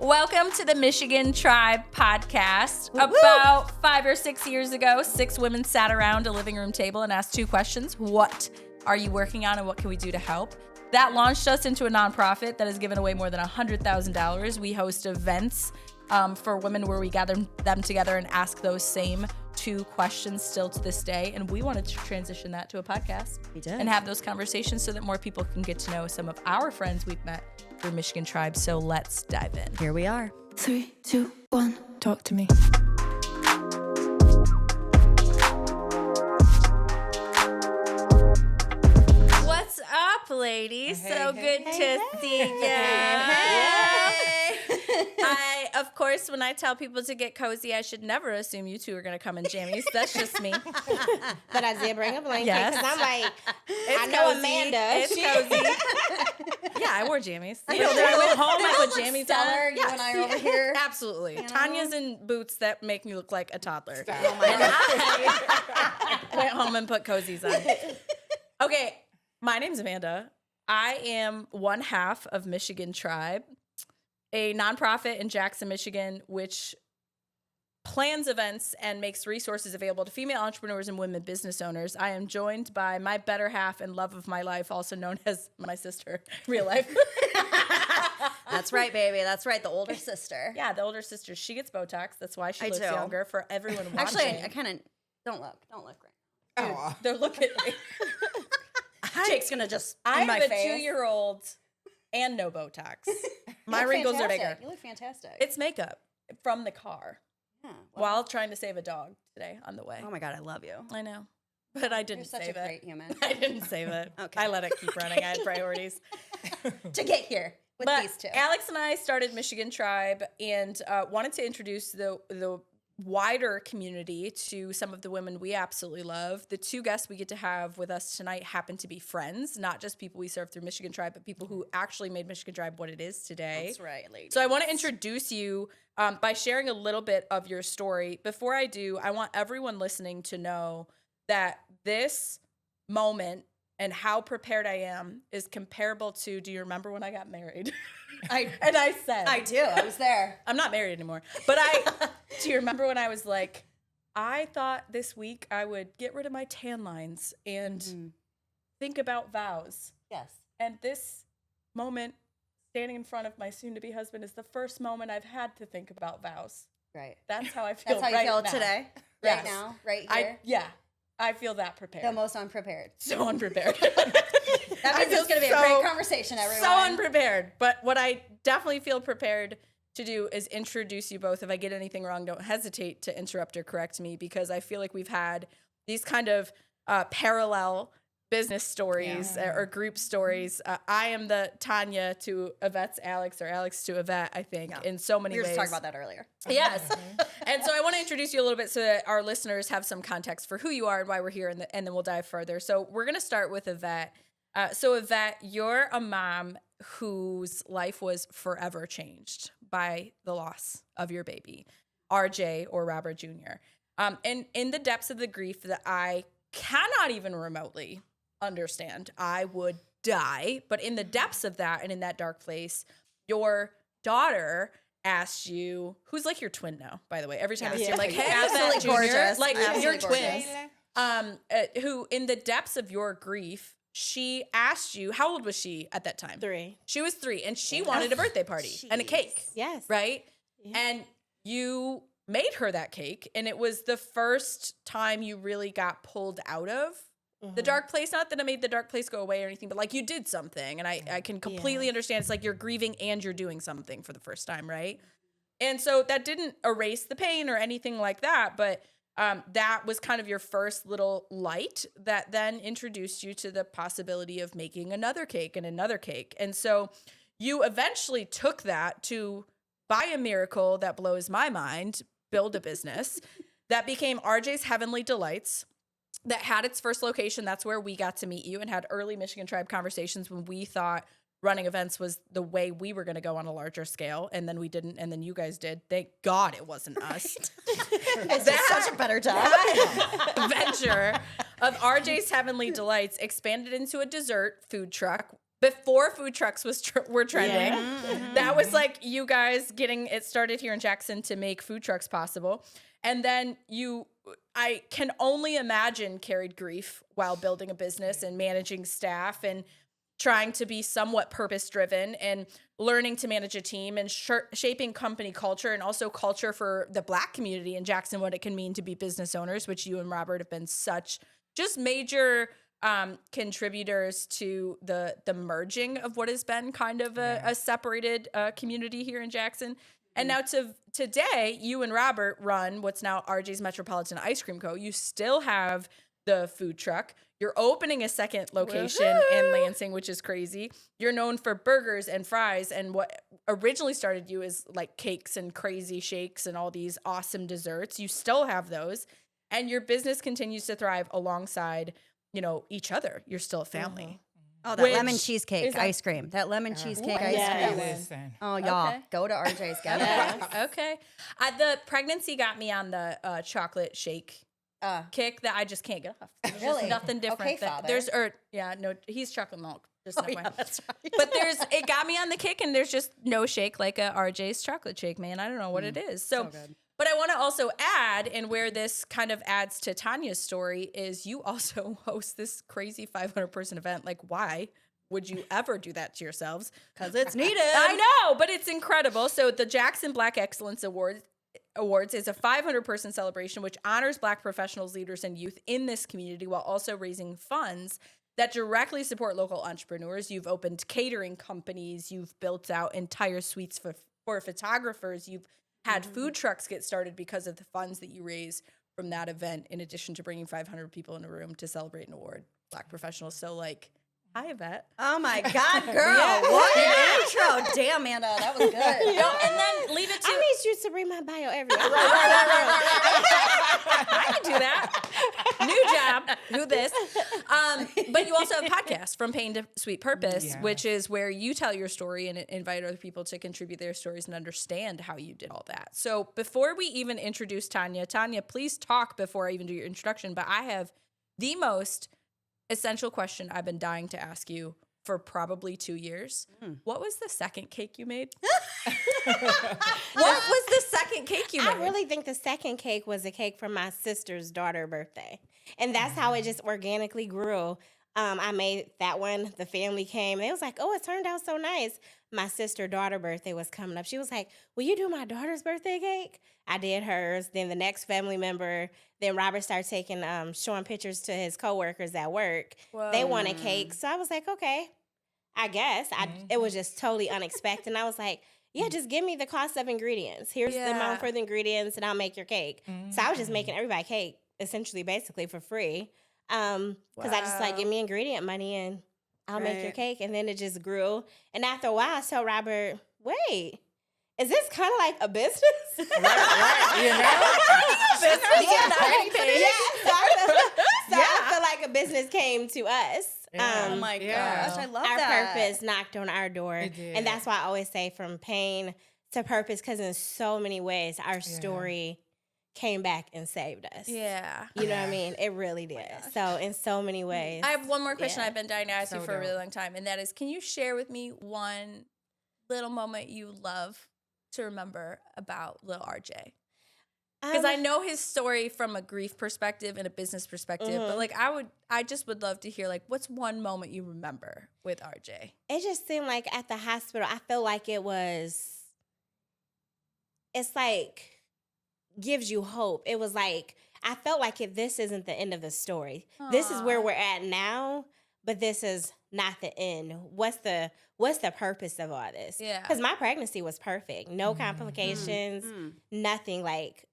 Welcome to the Michigan Tribe podcast. About 5 or 6 years ago, 6 women sat around a living room table and asked 2 questions. What are you working on and what can we do to help? That launched us into a nonprofit that has given away more than $100,000. We host events for women where we gather them together and ask those same 2 questions still to this day. And we wanted to transition that to a podcast. We did. And have those conversations so that more people can get to know some of our friends we've met through Michigan Tribe. So let's dive in. Here we are. 3, 2, 1. Talk to me. What's up, ladies? So good to see you. I, of course, when I tell people to get cozy, I should never assume you 2 are going to come in jammies. That's just me. But I did bring a blanket because I'm like, I know cozy. Amanda. It's cozy. Yeah, I wore jammies. I know, I went home, I I put put jammies stellar. on. You and I are over here. Absolutely. You know? Tanya's in boots that make me look like a toddler. Oh my God. I went home and put cozies on. Okay, my name's Amanda. I am one half of Michigan Tribe, a nonprofit in Jackson, Michigan, which plans events and makes resources available to female entrepreneurs and women business owners. I am joined by my better half and love of my life, also known as my sister, real life. That's right, baby. That's right. The older sister. Yeah, the older sister. She gets Botox. That's why she I looks do. younger for everyone watching. Actually, I kind of don't look right. Dude, they're looking at me. Jake's gonna just I in my have a face. 2-year-old and no Botox. My You look wrinkles are fantastic. bigger. You look fantastic. It's makeup from the car yeah, while trying to save a dog today on the way. Oh my God, I love you. I know, but I You're didn't such save a it. great human. I didn't save it. Okay. I let it keep running. I had priorities. To get here with But these 2. Alex and I started Michigan Tribe and wanted to introduce the wider community to some of the women we absolutely love. The 2 guests we get to have with us tonight happen to be friends, not just people we serve through Michigan Tribe, but people who actually made Michigan Tribe what it is today. That's right, ladies. So I want to introduce you by sharing a little bit of your story. Before I do, I want everyone listening to know that this moment and how prepared I am is comparable to, do you remember when I got married? And I said, I do. I was there. I'm not married anymore. But do you remember when I was like, I thought this week I would get rid of my tan lines and think about vows. Yes. And this moment, standing in front of my soon-to-be husband, is the first moment I've had to think about vows. Right. That's how I feel. That's how you right feel now. today. Yes. Right now. Right here. I feel that prepared. The most unprepared. So unprepared. That means it's going to be a great conversation, everyone. So unprepared. But what I definitely feel prepared to do is introduce you both. If I get anything wrong, don't hesitate to interrupt or correct me, because I feel like we've had these kind of parallel business stories or group stories. I am the Tonja to Yvette's Alex, or Alex to Yvette, I think, in so many ways. We were just talking about that earlier. Yes. And so I want to introduce you a little bit so that our listeners have some context for who you are and why we're here, and then we'll dive further. So we're going to start with Yvette. So Yvette, you're a mom whose life was forever changed by the loss of your baby, RJ, or Robert Jr. And in the depths of the grief that I cannot even remotely understand, I would die. But in the depths of that and in that dark place, your daughter asked you, who's like your twin now, by the way. Every time I see her, like, hey, Absolutely Yvette Jr., gorgeous. like Absolutely your gorgeous. twins, who in the depths of your grief, she asked you, how old was she at that time? 3. She was 3, and she wanted a birthday party and a cake, Yes. right? Yeah. And you made her that cake, and it was the first time you really got pulled out of the dark place. Not that it made the dark place go away or anything, but like you did something, and I can completely understand. It's like you're grieving and you're doing something for the first time, right? And so that didn't erase the pain or anything like that, but that was kind of your first little light that then introduced you to the possibility of making another cake and another cake. And so you eventually took that to, by a miracle that blows my mind, build a business that became RJ's Heavenly Delights, that had its first location. That's where we got to meet you and had early Michigan Tribe conversations when we thought running events was the way we were going to go on a larger scale. And then we didn't. And then you guys did. Thank God it wasn't us. It's such a better job. That venture of RJ's Heavenly Delights expanded into a dessert food truck before food trucks were trending. That was like you guys getting it started here in Jackson to make food trucks possible. And then I can only imagine carried grief while building a business and managing staff and trying to be somewhat purpose-driven and learning to manage a team and shaping company culture and also culture for the Black community in Jackson, what it can mean to be business owners, which you and Robert have been such just major contributors to the merging of what has been kind of a separated community here in Jackson. And now today, you and Robert run what's now RJ's Metropolitan Ice Cream Co. You still have the food truck. You're opening a second location in Lansing, which is crazy. You're known for burgers and fries. And what originally started you is like cakes and crazy shakes and all these awesome desserts. You still have those. And your business continues to thrive alongside, each other. You're still a family. Oh, that lemon cheesecake ice cream. That lemon cheesecake ice cream. Listen. Oh, y'all, go to RJ's. Get it. Okay. The pregnancy got me on the chocolate shake kick that I just can't get off. There's Really? just nothing different. Okay, father. He's chocolate milk. Just Oh, yeah, that's right. But it got me on the kick, and there's just no shake like a RJ's chocolate shake, man. I don't know what it is. So good. But I want to also add, and where this kind of adds to Tonja's story, is you also host this crazy 500-person event. Like, why would you ever do that to yourselves? Because it's needed. I know, but it's incredible. So the Jackson Black Excellence Awards is a 500-person celebration which honors Black professionals, leaders, and youth in this community while also raising funds that directly support local entrepreneurs. You've opened catering companies. You've built out entire suites for photographers. You've had food trucks get started because of the funds that you raise from that event, in addition to bringing 500 people in a room to celebrate an award, Black professionals. So, hi, Yvette. Oh, my God, girl. What an intro. Damn, Amanda. That was good. And then leave it to... I need you to read my bio every day. I can do that. New job. Do this. But you also have podcasts, From Pain to Sweet Purpose, which is where you tell your story and invite other people to contribute their stories and understand how you did all that. So before we even introduce Tonja, please talk before I even do your introduction. But I have the most essential question I've been dying to ask you for probably 2 years. What was the second cake you made? What was the second cake you made? I really think the second cake was a cake for my sister's daughter's birthday. And that's how it just organically grew. I made that one. The family came. They was like, oh, it turned out so nice. My sister's daughter's birthday was coming up. She was like, will you do my daughter's birthday cake? I did hers. Then the next family member, then Robert started showing pictures to his coworkers at work. Whoa. They wanted cake. So I was like, okay, I guess. It was just totally unexpected. And I was like, yeah, just give me the cost of ingredients. Here's the amount for the ingredients, and I'll make your cake. So I was just making everybody cake, essentially, basically for free. Because I just give me ingredient money and I'll make your cake. And then it just grew. And after a while, I told Robert, wait, is this kind of like a business? I feel like a business came to us. Oh, my gosh. I love our that. purpose knocked on our door. And that's why I always say from pain to purpose, because in so many ways, our story came back and saved us. Yeah. You know what I mean? It really did. So in so many ways. I have one more question I've been dying to ask you for a really long time, and that is, can you share with me one little moment you love to remember about little RJ? Because I know his story from a grief perspective and a business perspective, but I just would love to hear, what's one moment you remember with RJ? It just seemed like at the hospital, I feel like it's gives you hope. It was like, I felt like if this isn't the end of the story, this is where we're at now, but this is not the end. What's the purpose of all this? Yeah. Because my pregnancy was perfect. No complications, nothing.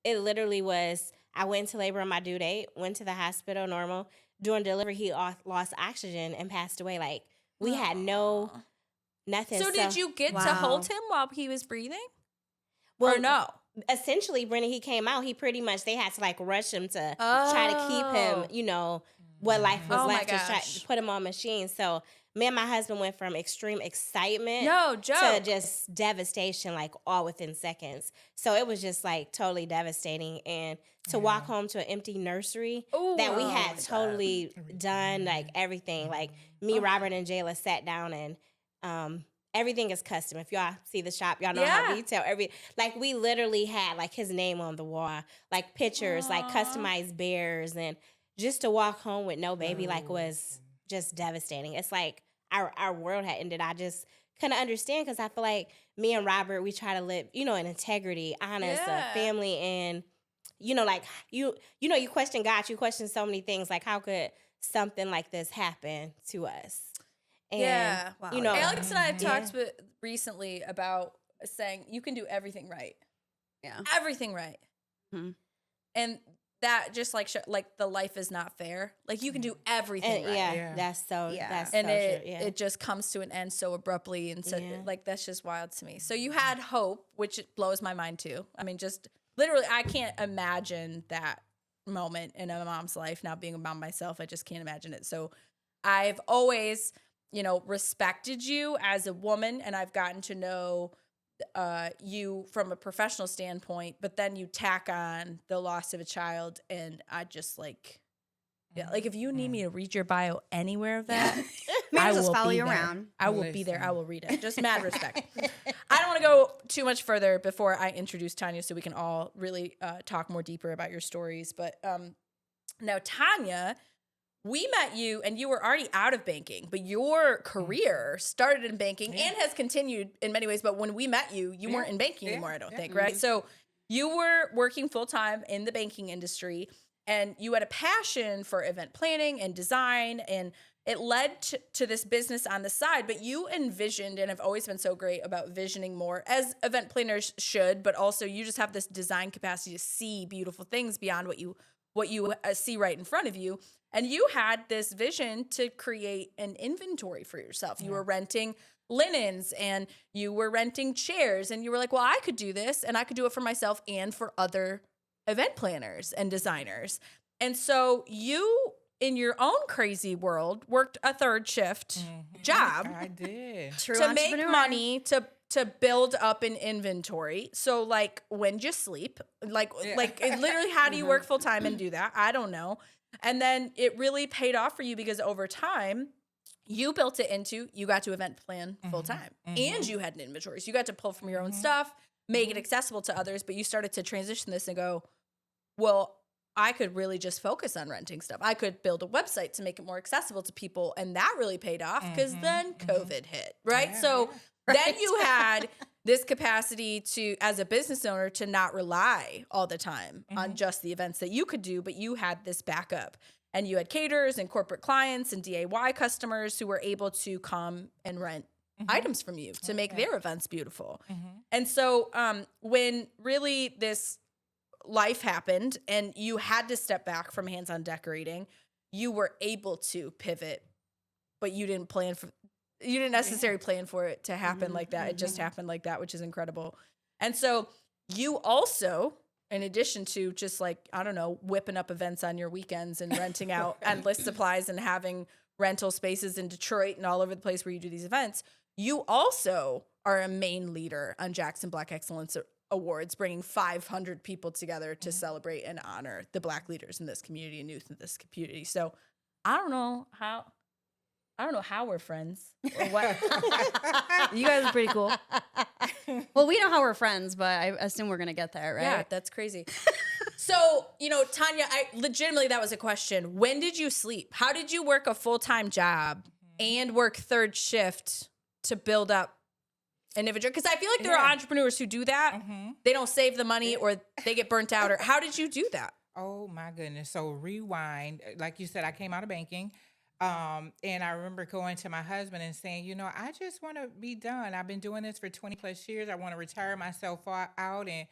It literally was, I went into labor on my due date, went to the hospital normal. During delivery, he lost oxygen and passed away. We had nothing. So did you get to hold him while he was breathing? Well, or no? Essentially, when he came out, he pretty much, they had to rush him to try to keep him, what life was left, to try to put him on machines. So me and my husband went from extreme excitement to just devastation, like all within seconds. So it was just like totally devastating. And to walk home to an empty nursery that we had totally done, like everything. Like me, Robert, and Jayla sat down and everything is custom. If y'all see the shop, y'all know how detailed like we literally had like his name on the wall, like pictures, like customized bears, and just to walk home with no baby, like was just devastating. It's like our world had ended. I just couldn't understand because I feel like me and Robert, we try to live, in integrity, honest, family, and like you question God, you question so many things. Like how could something like this happen to us? And, Alex and I have talked recently about saying you can do everything right. Yeah, everything right, and that just like the life is not fair. Like you can do everything right. That's so. Yeah, that's and so it just comes to an end so abruptly, and so like that's just wild to me. So you had hope, which blows my mind too. I mean, just literally, I can't imagine that moment in a mom's life. Now being a mom myself, I just can't imagine it. So I've always, respected you as a woman, and I've gotten to know you from a professional standpoint, but then you tack on the loss of a child, and I just like if you need me to read your bio anywhere of that, I will just follow you around. I will be there. I will read it. Just mad respect. I don't want to go too much further before I introduce Tonja, so we can all really talk more deeper about your stories. But now, Tonja, we met you and you were already out of banking, but your career started in banking and has continued in many ways. But when we met you, you weren't in banking anymore, I don't think, right? So you were working full-time in the banking industry, and you had a passion for event planning and design, and it led to this business on the side. But you envisioned, and have always been so great about visioning more, as event planners should, but also you just have this design capacity to see beautiful things beyond what you see right in front of you. And you had this vision to create an inventory for yourself. You were renting linens and you were renting chairs, and you were like, well, I could do this, and I could do it for myself and for other event planners and designers. And so you, in your own crazy world, worked a third shift job. I did. To make money to build up an inventory. So like, when you sleep, like literally, how do you work full time and do that? I don't know. And then it really paid off for you, because over time you built it into, you got to event plan full time, and you had an inventory. So you got to pull from your own stuff, make it accessible to others, but you started to transition this and go, well, I could really just focus on renting stuff. I could build a website to make it more accessible to people. And that really paid off, because then COVID hit, right? So then you had this capacity to, as a business owner, to not rely all the time on just the events that you could do, but you had this backup, and you had caterers and corporate clients and DIY customers who were able to come and rent items from you to make their events beautiful. And so when really this life happened and you had to step back from hands-on decorating, you were able to pivot, but you didn't necessarily plan for it to happen like that. It just happened like that, which is incredible. And so you also, in addition to just like, I don't know, whipping up events on your weekends and renting out endless supplies and having rental spaces in Detroit and all over the place where you do these events, you also are a main leader on Jackson Black Excellence Awards, bringing 500 people together to celebrate and honor the Black leaders in this community and youth in this community. So I don't know how we're friends or what. You guys are pretty cool. Well, we know how we're friends, but I assume we're going to get there, right? Yeah, that's crazy. So, Tonja, legitimately, that was a question. When did you sleep? How did you work a full-time job and work third shift to build up an individual? Because I feel like there are entrepreneurs who do that. They don't save the money or they get burnt out. Or how did you do that? Oh, my goodness. So rewind. Like you said, I came out of banking. And I remember going to my husband and saying, I just want to be done. I've been doing this for 20 plus years. I want to retire myself out and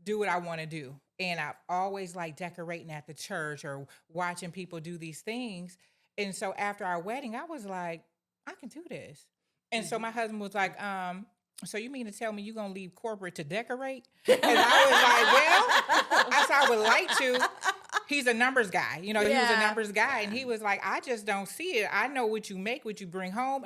do what I want to do. And I've always liked decorating at the church or watching people do these things. And so after our wedding, I was like, I can do this. And so my husband was like, so you mean to tell me you're going to leave corporate to decorate? And I was like, well, I said I would like to. he's a numbers guy. You know, he was a numbers guy, and he was like, I just don't see it. I know what you make, what you bring home.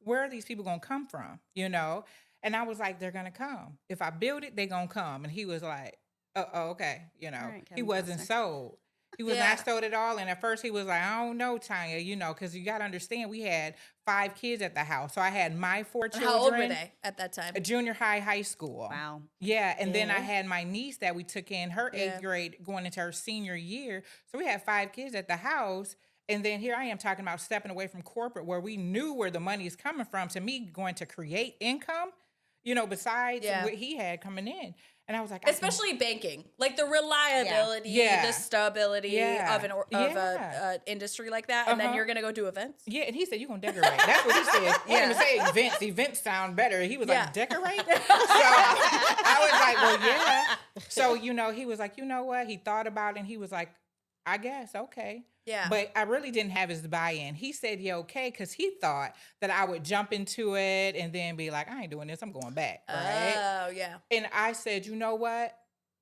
Where are these people gonna come from? You know, and I was like, they're gonna come. If I build it, they're gonna come. And he was like, oh, okay. You know, right, he wasn't sold. He was not sold at all. And at first he was like, I don't know, Tonja, you know, because you got to understand we had 5 kids at the house. So I had my 4 children. How old were they at that time? A junior high school. Wow. Yeah. And then I had my niece that we took in her 8th grade going into her senior year. So we had 5 kids at the house. And then here I am talking about stepping away from corporate where we knew where the money is coming from to me going to create income, you know, besides what he had coming in. And I was like, especially banking, like the reliability, the stability of an industry like that, and then you're gonna go do events. Yeah, and he said you're gonna decorate. That's what he said. He didn't even say events. Events sound better. He was like, decorate. So I was like, well, yeah. So you know, he was like, you know what? He thought about it, and he was like, I guess okay. Yeah. But I really didn't have his buy-in. He said, yeah, okay, because he thought that I would jump into it and then be like, I ain't doing this. I'm going back. Right? Oh, yeah. And I said, you know what?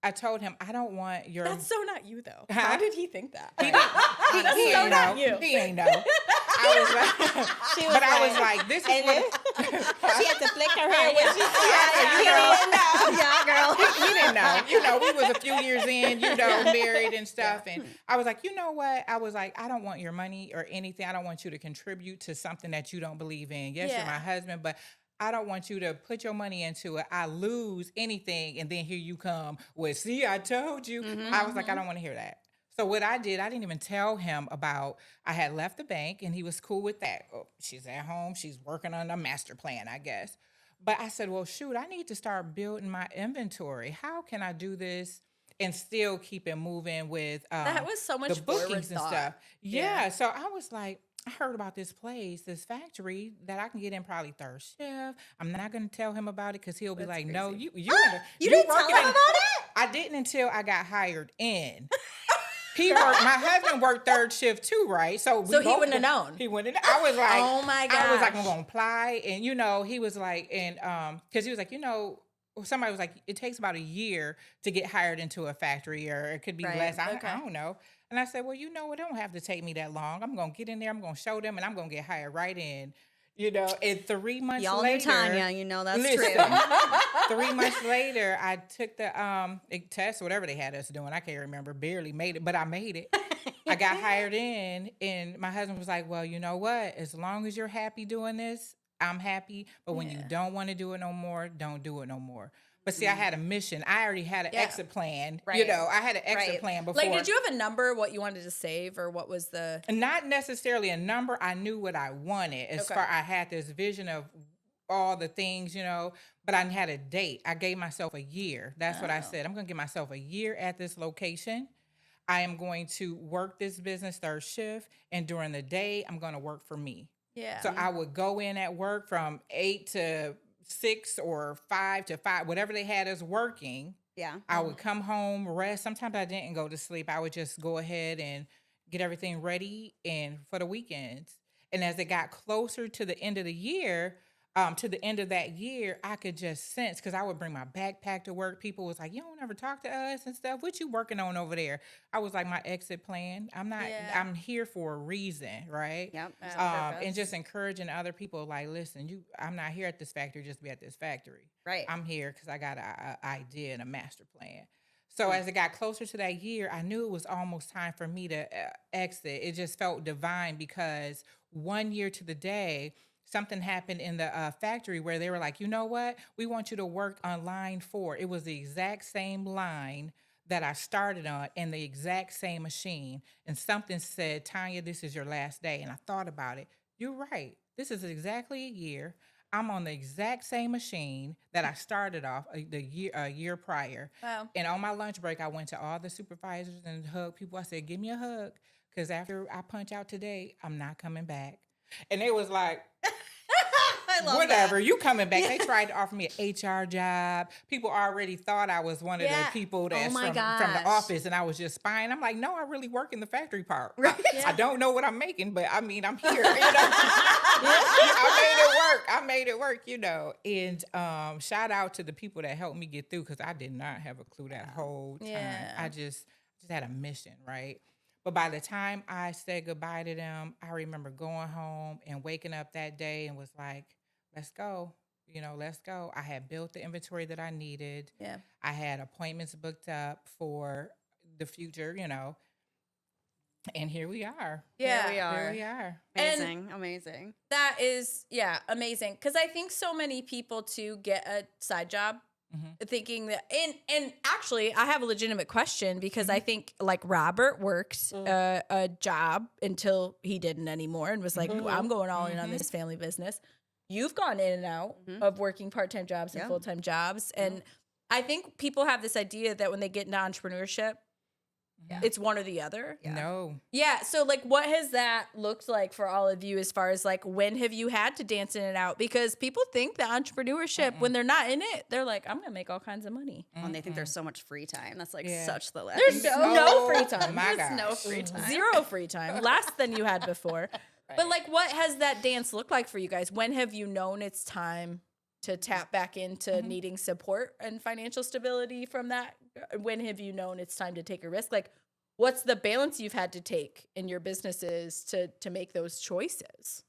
I told him, I don't want your... That's so not you, though. Huh? How did he think that? He ain't know. you. He ain't know. I was like, I was like, this is what... She had to flick her hair when she He didn't know. You know, we was a few years in, you know, married and stuff. And I was like, you know what? I was like, I don't want your money or anything. I don't want you to contribute to something that you don't believe in. Yes, you're my husband, but I don't want you to put your money into it. I lose anything. And then here you come with, see, I told you. I was like, I don't want to hear that. So what I did, I didn't even tell him about, I had left the bank and he was cool with that. Oh, she's at home. She's working on a master plan, I guess. But I said, well, shoot, I need to start building my inventory. How can I do this and still keep it moving with that was so much the bookings and thought. stuff? Yeah. So I was like, I heard about this place, this factory that I can get in probably 3rd shift. I'm not going to tell him about it because he'll be like, no, you didn't tell him about it? I didn't until I got hired in. He worked. My husband worked 3rd shift too, right? So he wouldn't have known. He wouldn't. I was like, oh my god. I was like, I'm gonna apply, and you know, he was like, and because he was like, you know, somebody was like, it takes about a year to get hired into a factory, or it could be less. I don't know. And I said, well, you know, it don't have to take me that long. I'm gonna get in there. I'm gonna show them, and I'm gonna get hired right in. You know, and 3 months Y'all later, knew Tonja, you know that's listen, true. 3 months later, I took the test, whatever they had us doing. I can't remember. Barely made it, but I made it. I got hired in, and my husband was like, well, you know what? As long as you're happy doing this, I'm happy. But when you don't want to do it no more, don't do it no more. But see, I had a mission. I already had an exit plan. Right. You know, I had an exit plan before. Like, did you have a number, what you wanted to save, or what was the... Not necessarily a number. I knew what I wanted. As far, I had this vision of all the things, you know, but I had a date. I gave myself a year. That's what I said. I'm going to give myself a year at this location. I am going to work this business 3rd shift, and during the day, I'm going to work for me. Yeah. So I would go in at work from 8 to 6 or 5 to 5, whatever they had us working. Yeah. I would come home, rest. Sometimes I didn't go to sleep. I would just go ahead and get everything ready and for the weekends. And as it got closer to the end of the year, to the end of that year, I could just sense, because I would bring my backpack to work. People was like, you don't ever talk to us and stuff. What you working on over there? I was like, my exit plan. I'm here for a reason, right? Yep. And just encouraging other people, like, listen, I'm not here at this factory just to be at this factory. Right. I'm here because I got an idea and a master plan. So as it got closer to that year, I knew it was almost time for me to exit. It just felt divine because 1 year to the day, something happened in the factory where they were like, you know what? We want you to work on line 4. It was the exact same line that I started on and the exact same machine. And something said, Tonja, this is your last day. And I thought about it. You're right. This is exactly a year. I'm on the exact same machine that I started off a year prior. Wow. And on my lunch break, I went to all the supervisors and hugged people. I said, give me a hug, because after I punch out today, I'm not coming back. And they was like, whatever, you coming back. They tried to offer me an HR job. People already thought I was one of the people that's from the office, and I was just spying. I'm like, no, I really work in the factory part. Right. I don't know what I'm making, but I mean, I'm here. You know? I made it work, you know. And shout out to the people that helped me get through, because I did not have a clue that whole time. Yeah. just had a mission, right? But by the time I said goodbye to them, I remember going home and waking up that day and was like, let's go. Let's go. I had built the inventory that I needed. Yeah. I had appointments booked up for the future, and here we are. Yeah. Here we are. Amazing. That is, amazing. Because I think so many people too get a side job thinking that, and actually, I have a legitimate question because I think like Robert worked a job until he didn't anymore and was like, well, I'm going all in on this family business. You've gone in and out of working part-time jobs and full-time jobs. And I think people have this idea that when they get into entrepreneurship, it's one or the other. Yeah. No. Yeah. So like, what has that looked like for all of you as far as like, when have you had to dance in and out? Because people think that entrepreneurship, when they're not in it, they're like, I'm going to make all kinds of money. And they think there's so much free time. That's like such the last. There's no free time. My There's no gosh. free time. Zero free time. Less than you had before. But like, what has that dance looked like for you guys? When have you known it's time to tap back into needing support and financial stability from that? When have you known it's time to take a risk? Like, what's the balance you've had to take in your businesses to make those choices?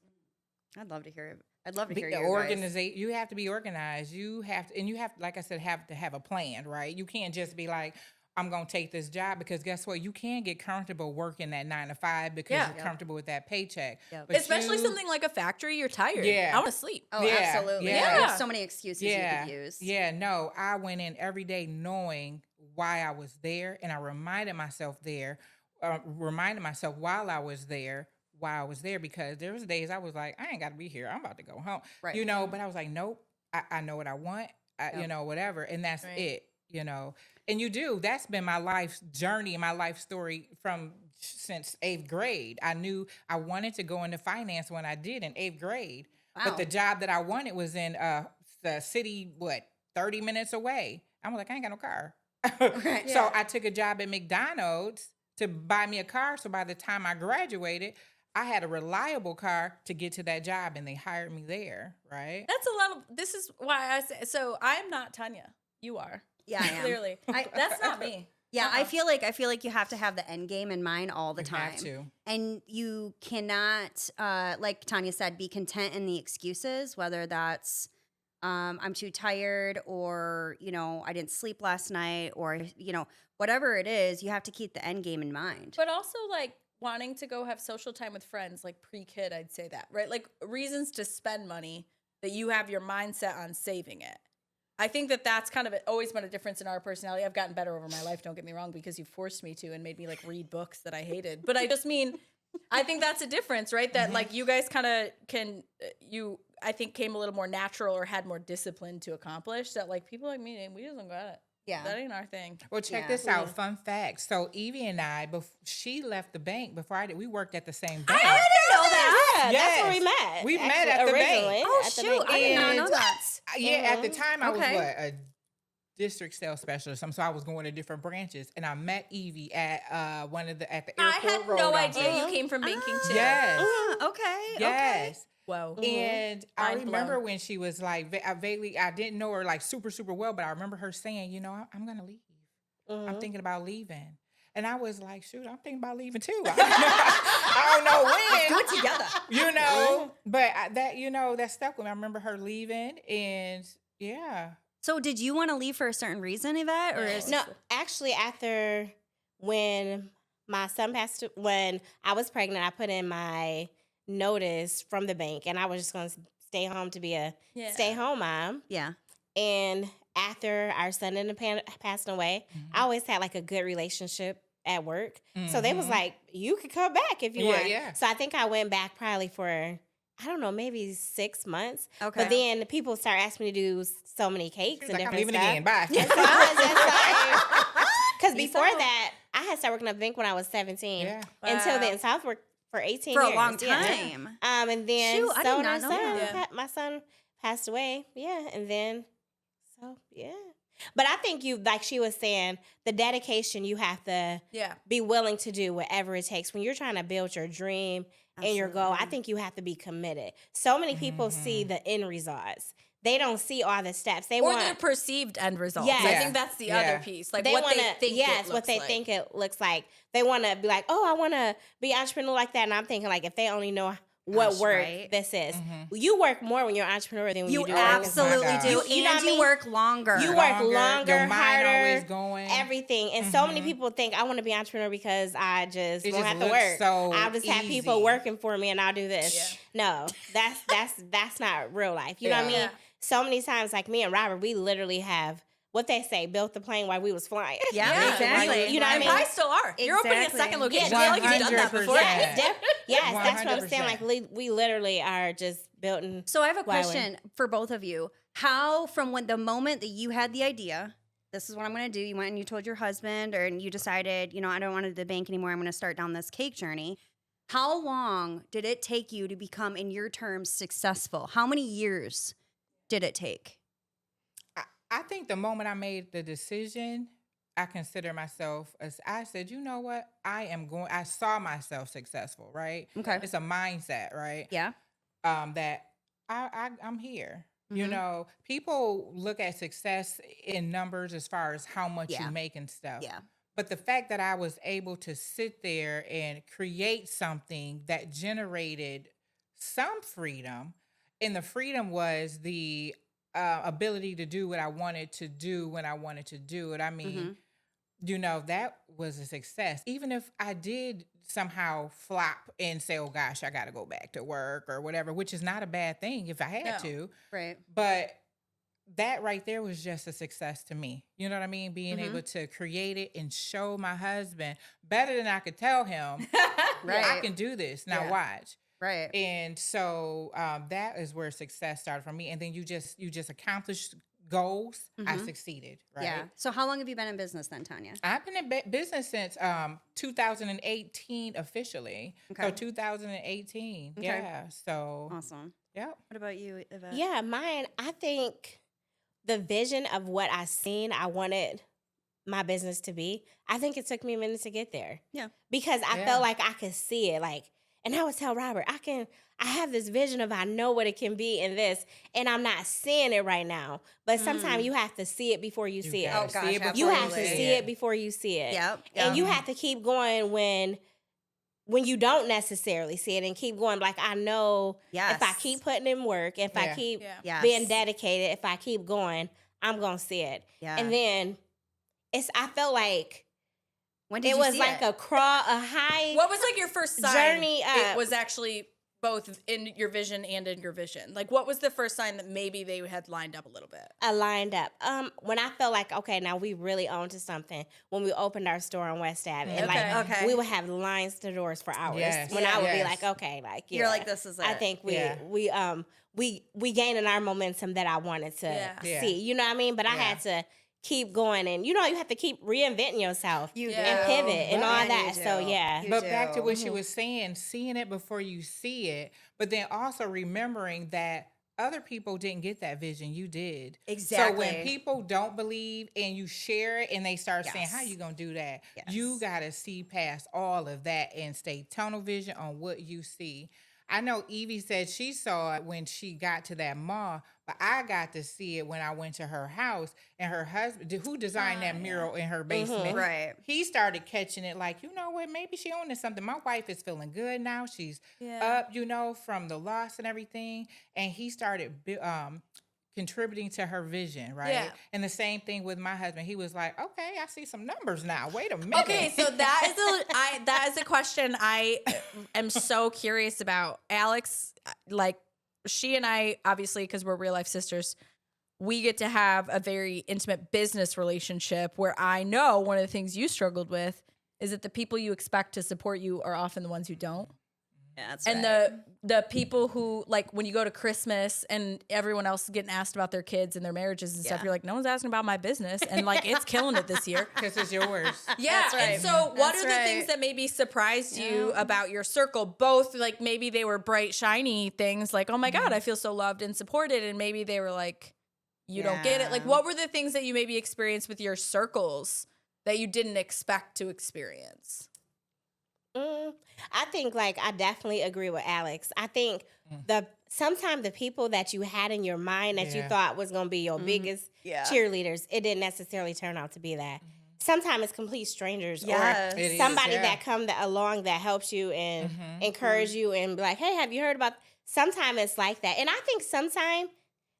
I'd love to hear it. I'd love to hear your organization. You have to be organized. You have, like I said, have to have a plan, right? You can't just be like, I'm going to take this job, because guess what? You can get comfortable working that 9 to 5 because you're comfortable with that paycheck. Yep. But Especially something like a factory, you're tired. Yeah. I want to sleep. Oh, Yeah, absolutely. yeah. There's so many excuses you could use. Yeah, no. I went in every day knowing why I was there, and I reminded myself while I was there, why I was there, because there was days I was like, I ain't got to be here. I'm about to go home. Right. But I was like, nope, I know what I want, whatever. And that's it, And you do. That's been my life's journey and my life story since 8th grade. I knew I wanted to go into finance when I did in 8th grade. Wow. But the job that I wanted was in the city, 30 minutes away. I'm like, I ain't got no car. Right. So I took a job at McDonald's to buy me a car. So by the time I graduated, I had a reliable car to get to that job, and they hired me there, right? That's a lot of, this is why I say, so I'm not Tonja. You are. Yeah, I am. Clearly. That's not me. Yeah, I feel like you have to have the end game in mind all the time. Have to. And you cannot, like Tonja said, be content in the excuses, whether that's I'm too tired, or, I didn't sleep last night, or, whatever it is, you have to keep the end game in mind. But also like wanting to go have social time with friends, like pre-kid, I'd say that, right? Like reasons to spend money that you have your mindset on saving it. I think that that's kind of always been a difference in our personality. I've gotten better over my life, don't get me wrong, because you forced me to and made me like read books that I hated. But I just mean, I think that's a difference, right? That like you guys kind of I think came a little more natural or had more discipline to accomplish that. Like people like me, we just don't got it. Yeah. That ain't our thing. Well, check this out. Fun fact. So Evie and I, she left the bank before I did. We worked at the same bank. I didn't know that. Yeah, that's where we met. We met at the bank. Oh, at the shoot. bank. I did not know that. Yeah, at the time I was Okay. a district sales specialist, so I was going to different branches, and I met Evie at at the airport. I had road no office. idea you came from banking too. Yes. Okay. Yes. Whoa. And I Mind remember blown. when she was like, I didn't know her like super, super well, but I remember her saying, I'm going to leave. I'm thinking about leaving. And I was like, shoot, I'm thinking about leaving too. I don't know when. Do it together. But that stuck with me. I remember her leaving, and yeah. So did you want to leave for a certain reason, Yvette? Or No, actually, after when my son when I was pregnant, I put in my notice from the bank, and I was just going to stay home to be a stay-home mom. Yeah. And after our son ended up passing away, I always had like a good relationship at work. So they was like, you could come back if you want. Yeah. So I think I went back probably for, I don't know, maybe 6 months. Okay. But then people started asking me to do so many cakes and Like, I'm different leaving stuff. again. Bye. And so I was just like, because before that, I had started working at the bank when I was 17. Yeah. Until then, so I worked for 18 For years. a long Yeah. time. And then Shoot, I did so not know that. my son passed away. Yeah. And then, so yeah. But I think like she was saying, the dedication you have to be willing to do whatever it takes. When you're trying to build your dream and your goal, I think you have to be committed. So many people see the end results. they don't see all the steps. They or want their perceived end results. Yes. I Yeah. think that's the Yeah. other piece. Like they what wanna, they think yes, it what looks they like. think it looks like. They want to be like, oh, I want to be an entrepreneur like that. And I'm thinking like, if they only know what Gosh, work right? this is, Mhm. you work more when you're an entrepreneur than when you You do absolutely gosh. do. You know what I And you mean? work longer. You work Your longer, mind harder, always going. everything. And so many Mhm. people think I want to be an entrepreneur because I just It don't just have to looks work. so I'll just have people easy. working for me and I'll do this. Yeah. No, that's not real life. You know what I Yeah. mean? So many times, like me and Robert, we literally have what they say, built the plane while we was flying. Yeah, exactly. You know what I And mean? probably still are. You're opening a Exactly. second location. Yeah, I feel like you've done that before. 100%. Yes, that's what I'm saying. 100%. Like we literally are just built in. So I have a Why would- question for both of you. How, from when the moment that you had the idea, this is what I'm going to do, you went and you told your husband, or and you decided, I don't want to do the bank anymore, I'm going to start down this cake journey. How long did it take you to become, in your terms, successful? How many years did it take? I think the moment I made the decision, I consider myself as I said, you know what? I saw myself successful, right? Okay. It's a mindset, right? Yeah. That I'm here. You Mhm. know, people look at success in numbers as far as how much Yeah. you make and stuff. Yeah. But the fact that I was able to sit there and create something that generated some freedom, and the freedom was the ability to do what I wanted to do when I wanted to do it. I mean, that was a success. Even if I did somehow flop and say, oh gosh, I got to go back to work or whatever, which is not a bad thing if I had No. to. Right. But that right there was just a success to me. You know what I mean? Being Mhm. able to create it and show my husband better than I could tell him, I Right. can do this. Now Yeah. watch. Right. And so that is where success started for me. And then you just accomplished goals. I Mhm. succeeded, right? Yeah. So how long have you been in business then, Tanya? I've been in business since 2018 officially. So Okay. 2018. Okay. Yeah. So, Awesome. yep. What about you, Yvette? Yeah, mine. I think the vision of what I seen, I wanted my business to be. I think it took me a minute to get there. Yeah. Because I Yeah. felt like I could see it. Like, and I would tell Robert, I have this vision of I know what it can be in this, and I'm not seeing it right now. But sometimes you have to see it before you see it. gotta Oh, gosh, see it before You have to absolutely. see it before you see it. Yep. And you Mhm. have to keep going when you don't necessarily see it, and keep going. Like, I know if I Yes. keep putting in work, if I Yeah. keep Yeah. Yes. being dedicated, if I keep going, I'm gonna see it. Yeah. And then I felt like When did it you was see like it? a high What was like your first sign journey up. it was actually both in your vision and in your vision? Like what was the first sign that maybe they had lined up a little bit? lined up. When I felt like, okay, now we really own to something. When we opened our store on West Ave, and Okay. like Okay. we would have lines to doors for hours. Yes. When I would be Yes. like, okay, like You're yeah, like, this is it. I think Yeah. we gained in our momentum that I wanted to Yeah. see. You know what I mean? But I had to keep going, and you have to keep reinventing yourself You Yeah. and do. pivot and all Yeah, that. you So do. yeah. You But back to do. what she was saying, seeing it before you see it, but then also remembering that other people didn't get that vision. You did. So when Exactly. people don't believe and you share it and they start saying, Yes. how you going to do that? Yes. You got to see past all of that and stay tunnel vision on what you see. I know Evie said she saw it when she got to that mall, but I got to see it when I went to her house, and her husband, who designed that mural in her basement, Right. he started catching it like, you know what, maybe she owning something. My wife is feeling good now. She's Yeah. up, from the loss and everything. And he started contributing to her vision, right? Yeah. And the same thing with my husband. He was like, okay, I see some numbers now. Wait a minute. Okay, so that is a question I am so curious about. Alex, like she and I, obviously, because we're real life sisters, we get to have a very intimate business relationship where I know one of the things you struggled with is that the people you expect to support you are often the ones who don't. Yeah, that's And right. the people who, like, when you go to Christmas and everyone else is getting asked about their kids and their marriages and stuff, Yeah. you're like, no one's asking about my business. And like, it's killing it this year. Because it's yours. Yeah. That's right. And so what That's are the right. things that maybe surprised you Yeah. about your circle? Both like maybe they were bright, shiny things like, oh my God, I feel so loved and supported. And maybe they were like, you don't get it. Like, Yeah. what were the things that you maybe experienced with your circles that you didn't expect to experience? I think I definitely agree with Alex. I think sometimes the people that you had in your mind that you thought was going to be your biggest cheerleaders, it didn't necessarily turn out to be that. Sometimes it's complete strangers or somebody that come along that helps you and encourage you and be like, hey, have you heard about? Sometimes it's like that. And I think sometimes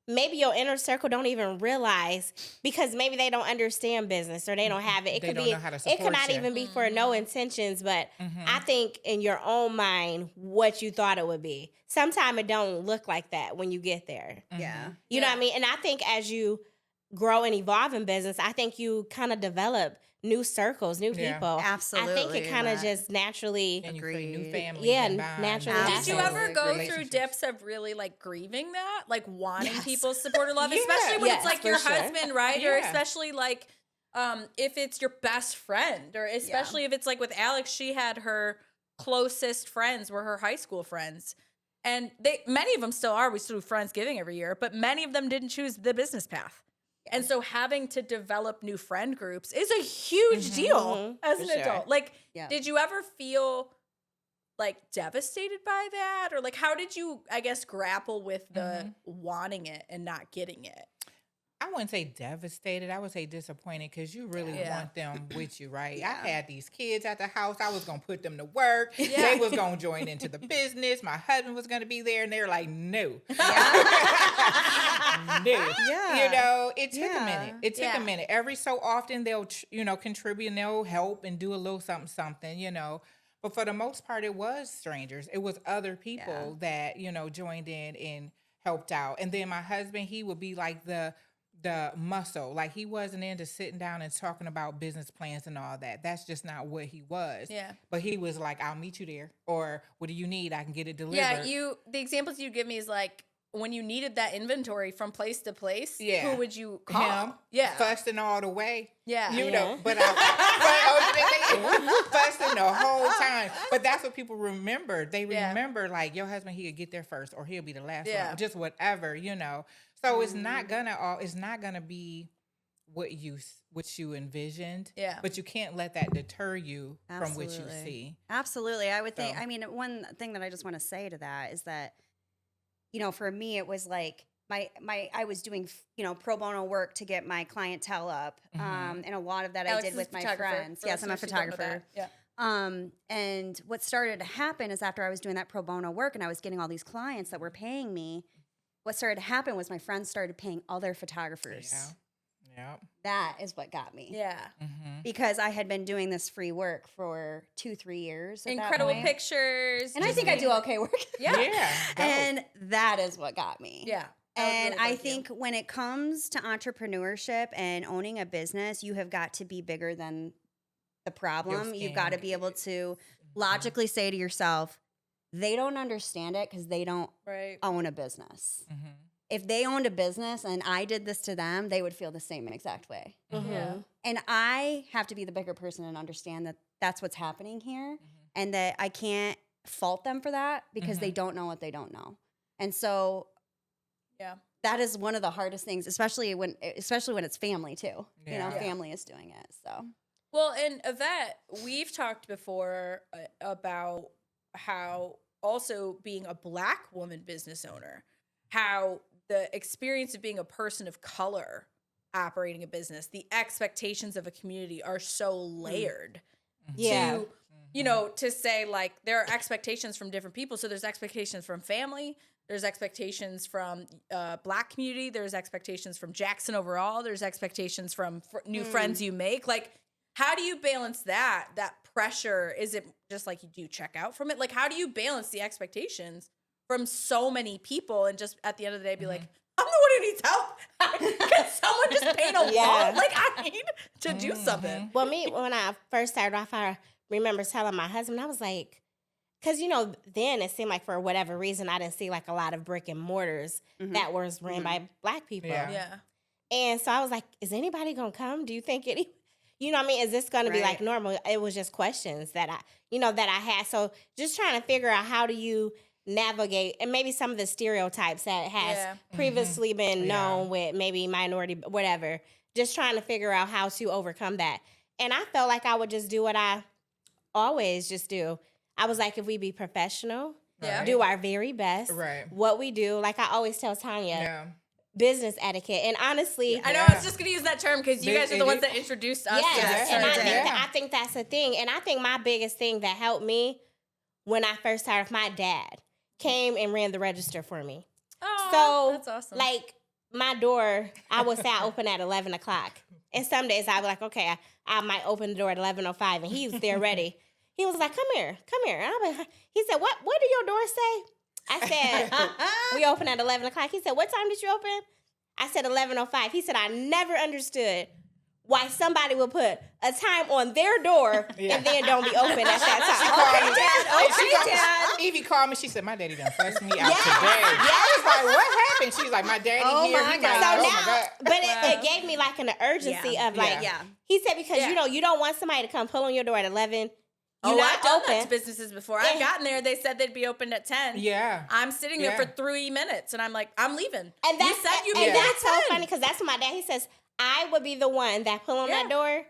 maybe your inner circle don't even realize because maybe they don't understand business or they don't have it. It could not even be for no intentions, but I think in your own mind what you thought it would be. Sometimes it don't look like that when you get there. Yeah. You know what I mean? And I think as you grow and evolve in business, I think you kind of develop new circles, new people. Absolutely. I think it kind of just naturally. And you create new families. Yeah, and bonds. naturally. Did you ever go through dips of really grieving that, wanting people's support or love, especially when it's your husband, right? Or especially if it's your best friend, or especially if it's with Alex, she had her closest friends were her high school friends. And many of them still are. We still do Friendsgiving every year, but many of them didn't choose the business path. And so having to develop new friend groups is a huge deal as an adult. Did you ever feel devastated by that? Or how did you, I guess, grapple with the wanting it and not getting it? I wouldn't say devastated. I would say disappointed because you really want them with you, right? I had these kids at the house. I was going to put them to work. They was going to join into the business. My husband was going to be there. And they were like, no. No. It took a minute. It took a minute. Every so often they'll, contribute and they'll help and do a little something, But for the most part, it was strangers. It was other people that, joined in and helped out. And then my husband, he would be like the muscle. He wasn't into sitting down and talking about business plans and all that. That's just not what he was. Yeah. But he was like, I'll meet you there. Or what do you need? I can get it delivered. Yeah, the examples you give me is when you needed that inventory from place to place, who would you call? Him. Yeah. Fussing all the way. Yeah. But fussing the whole time. But that's what people remember. They remember your husband, he'll get there first or he'll be the last one. Just whatever, So it's not gonna be what you envisioned. Yeah. But you can't let that deter you from what you see. Absolutely. I would think one thing that I just want to say to that is that, for me it was I was doing pro bono work to get my clientele up. And a lot of that Alex I did with my friends. Yes, I'm a photographer. Yeah. And what started to happen is after I was doing that pro bono work and I was getting all these clients that were paying me, what started to happen was my friends started paying all their photographers. Yeah. Yep. That is what got me. Yeah. Because I had been doing this free work for 2-3 years. Incredible pictures. And I think I do okay work. Yeah. And that is what got me. Yeah. And I think when it comes to entrepreneurship and owning a business, you have got to be bigger than the problem. You've got to be able to logically say to yourself, they don't understand it because they don't own a business. If they owned a business and I did this to them, they would feel the same exact way. And I have to be the bigger person and understand that that's what's happening here and that I can't fault them for that because they don't know what they don't know. And so that is one of the hardest things, especially when it's family too. Family is doing it. So well, and Yvette, we've talked before about how also being a Black woman business owner, how the experience of being a person of color operating a business, the expectations of a community are so layered to say there are expectations from different people. So there's expectations from family, there's expectations from Black community, there's expectations from Jackson overall, there's expectations from new friends you make. How do you balance that pressure? Is it just you do check out from it? How do you balance the expectations from so many people and just at the end of the day be I'm the one who needs help? Can someone just paint a wall? I need to do something. Well, when I first started off, I remember telling my husband, I was like, because, then it seemed for whatever reason, I didn't see a lot of brick and mortars that was ran by Black people. Yeah. And so I was like, is anybody going to come? Do you think it... is this going to be normal? It was just questions that I had. So just trying to figure out how do you navigate and maybe some of the stereotypes that has previously been known with maybe minority, whatever, just trying to figure out how to overcome that. And I felt like I would just do what I always just do. I was like, if we be professional, Yeah. do our very best, Right. what we do. Like I always tell Tonja, Yeah. business etiquette. And honestly, I know, I was just going to use that term because you guys are the ones that introduced us. yes, to and this. I think that's a thing. And I think my biggest thing that helped me when I first started, my dad came and ran the register for me. Oh, So, that's awesome. like, my door, I would say I open at 11 o'clock. And some days I'd be like, okay, I might open the door at 11:05, and he was there ready. He was like, come here. And he said, what do your doors say? I said, we open at 11 o'clock. He said, what time did you open? I said 11:05. He said, I never understood why somebody would put a time on their door and then don't be open at that time. Dad. Evie called me. She said, my daddy done fussed me out today. I was like, what happened? She's like, my daddy here. my He God. like, So oh my God. but it gave me like an urgency of like, Yeah. he said, because you don't want somebody to come pull on your door at 11. You're I've not done open. that to businesses before. I've gotten there. They said they'd be open at 10. Yeah. I'm sitting there for 3 minutes, and I'm like, I'm leaving. And that's, you said you'd be and there that's so at 10. funny because that's what my dad, he says, I would be the one that pull on that door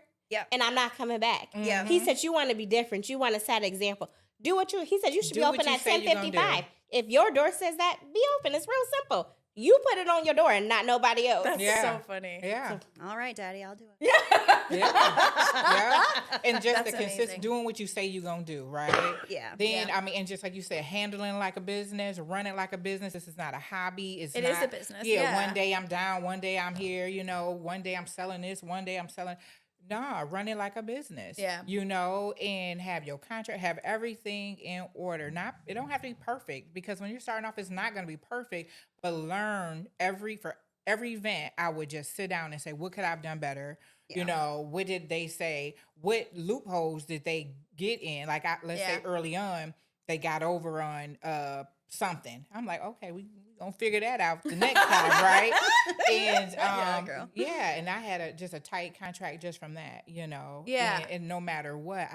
and I'm not coming back. Yeah. He said, you want to be different. You want to set an example. Do what you, he said, you should Do be what open you at say you're gonna 10:55. do. If your door says that, be open. It's real simple. You put it on your door and not nobody else. That's Yeah. so funny. Yeah. All right, Daddy, I'll do it. Yeah. And just That's the amazing. consistent doing what you say you're going to do, right? Yeah. Then, I mean, and just like you said, handling like a business, running like a business. This is not a hobby. It is a business, Yeah, yeah. one day I'm down, one day I'm here, you know, one day I'm selling this, one day I'm selling. Nah, run it like a business. Yeah. You know, and have your contract, have everything in order. It don't have to be perfect, because when you're starting off, it's not going to be perfect, but learn for every event, I would just sit down and say, what could I have done better? You know, what did they say? What loopholes did they get in? Like, let's say early on, they got over on something. I'm like, okay, we gonna figure that out the next time, right? And girl. and I had just a tight contract just from that, you know. Yeah. And no matter what,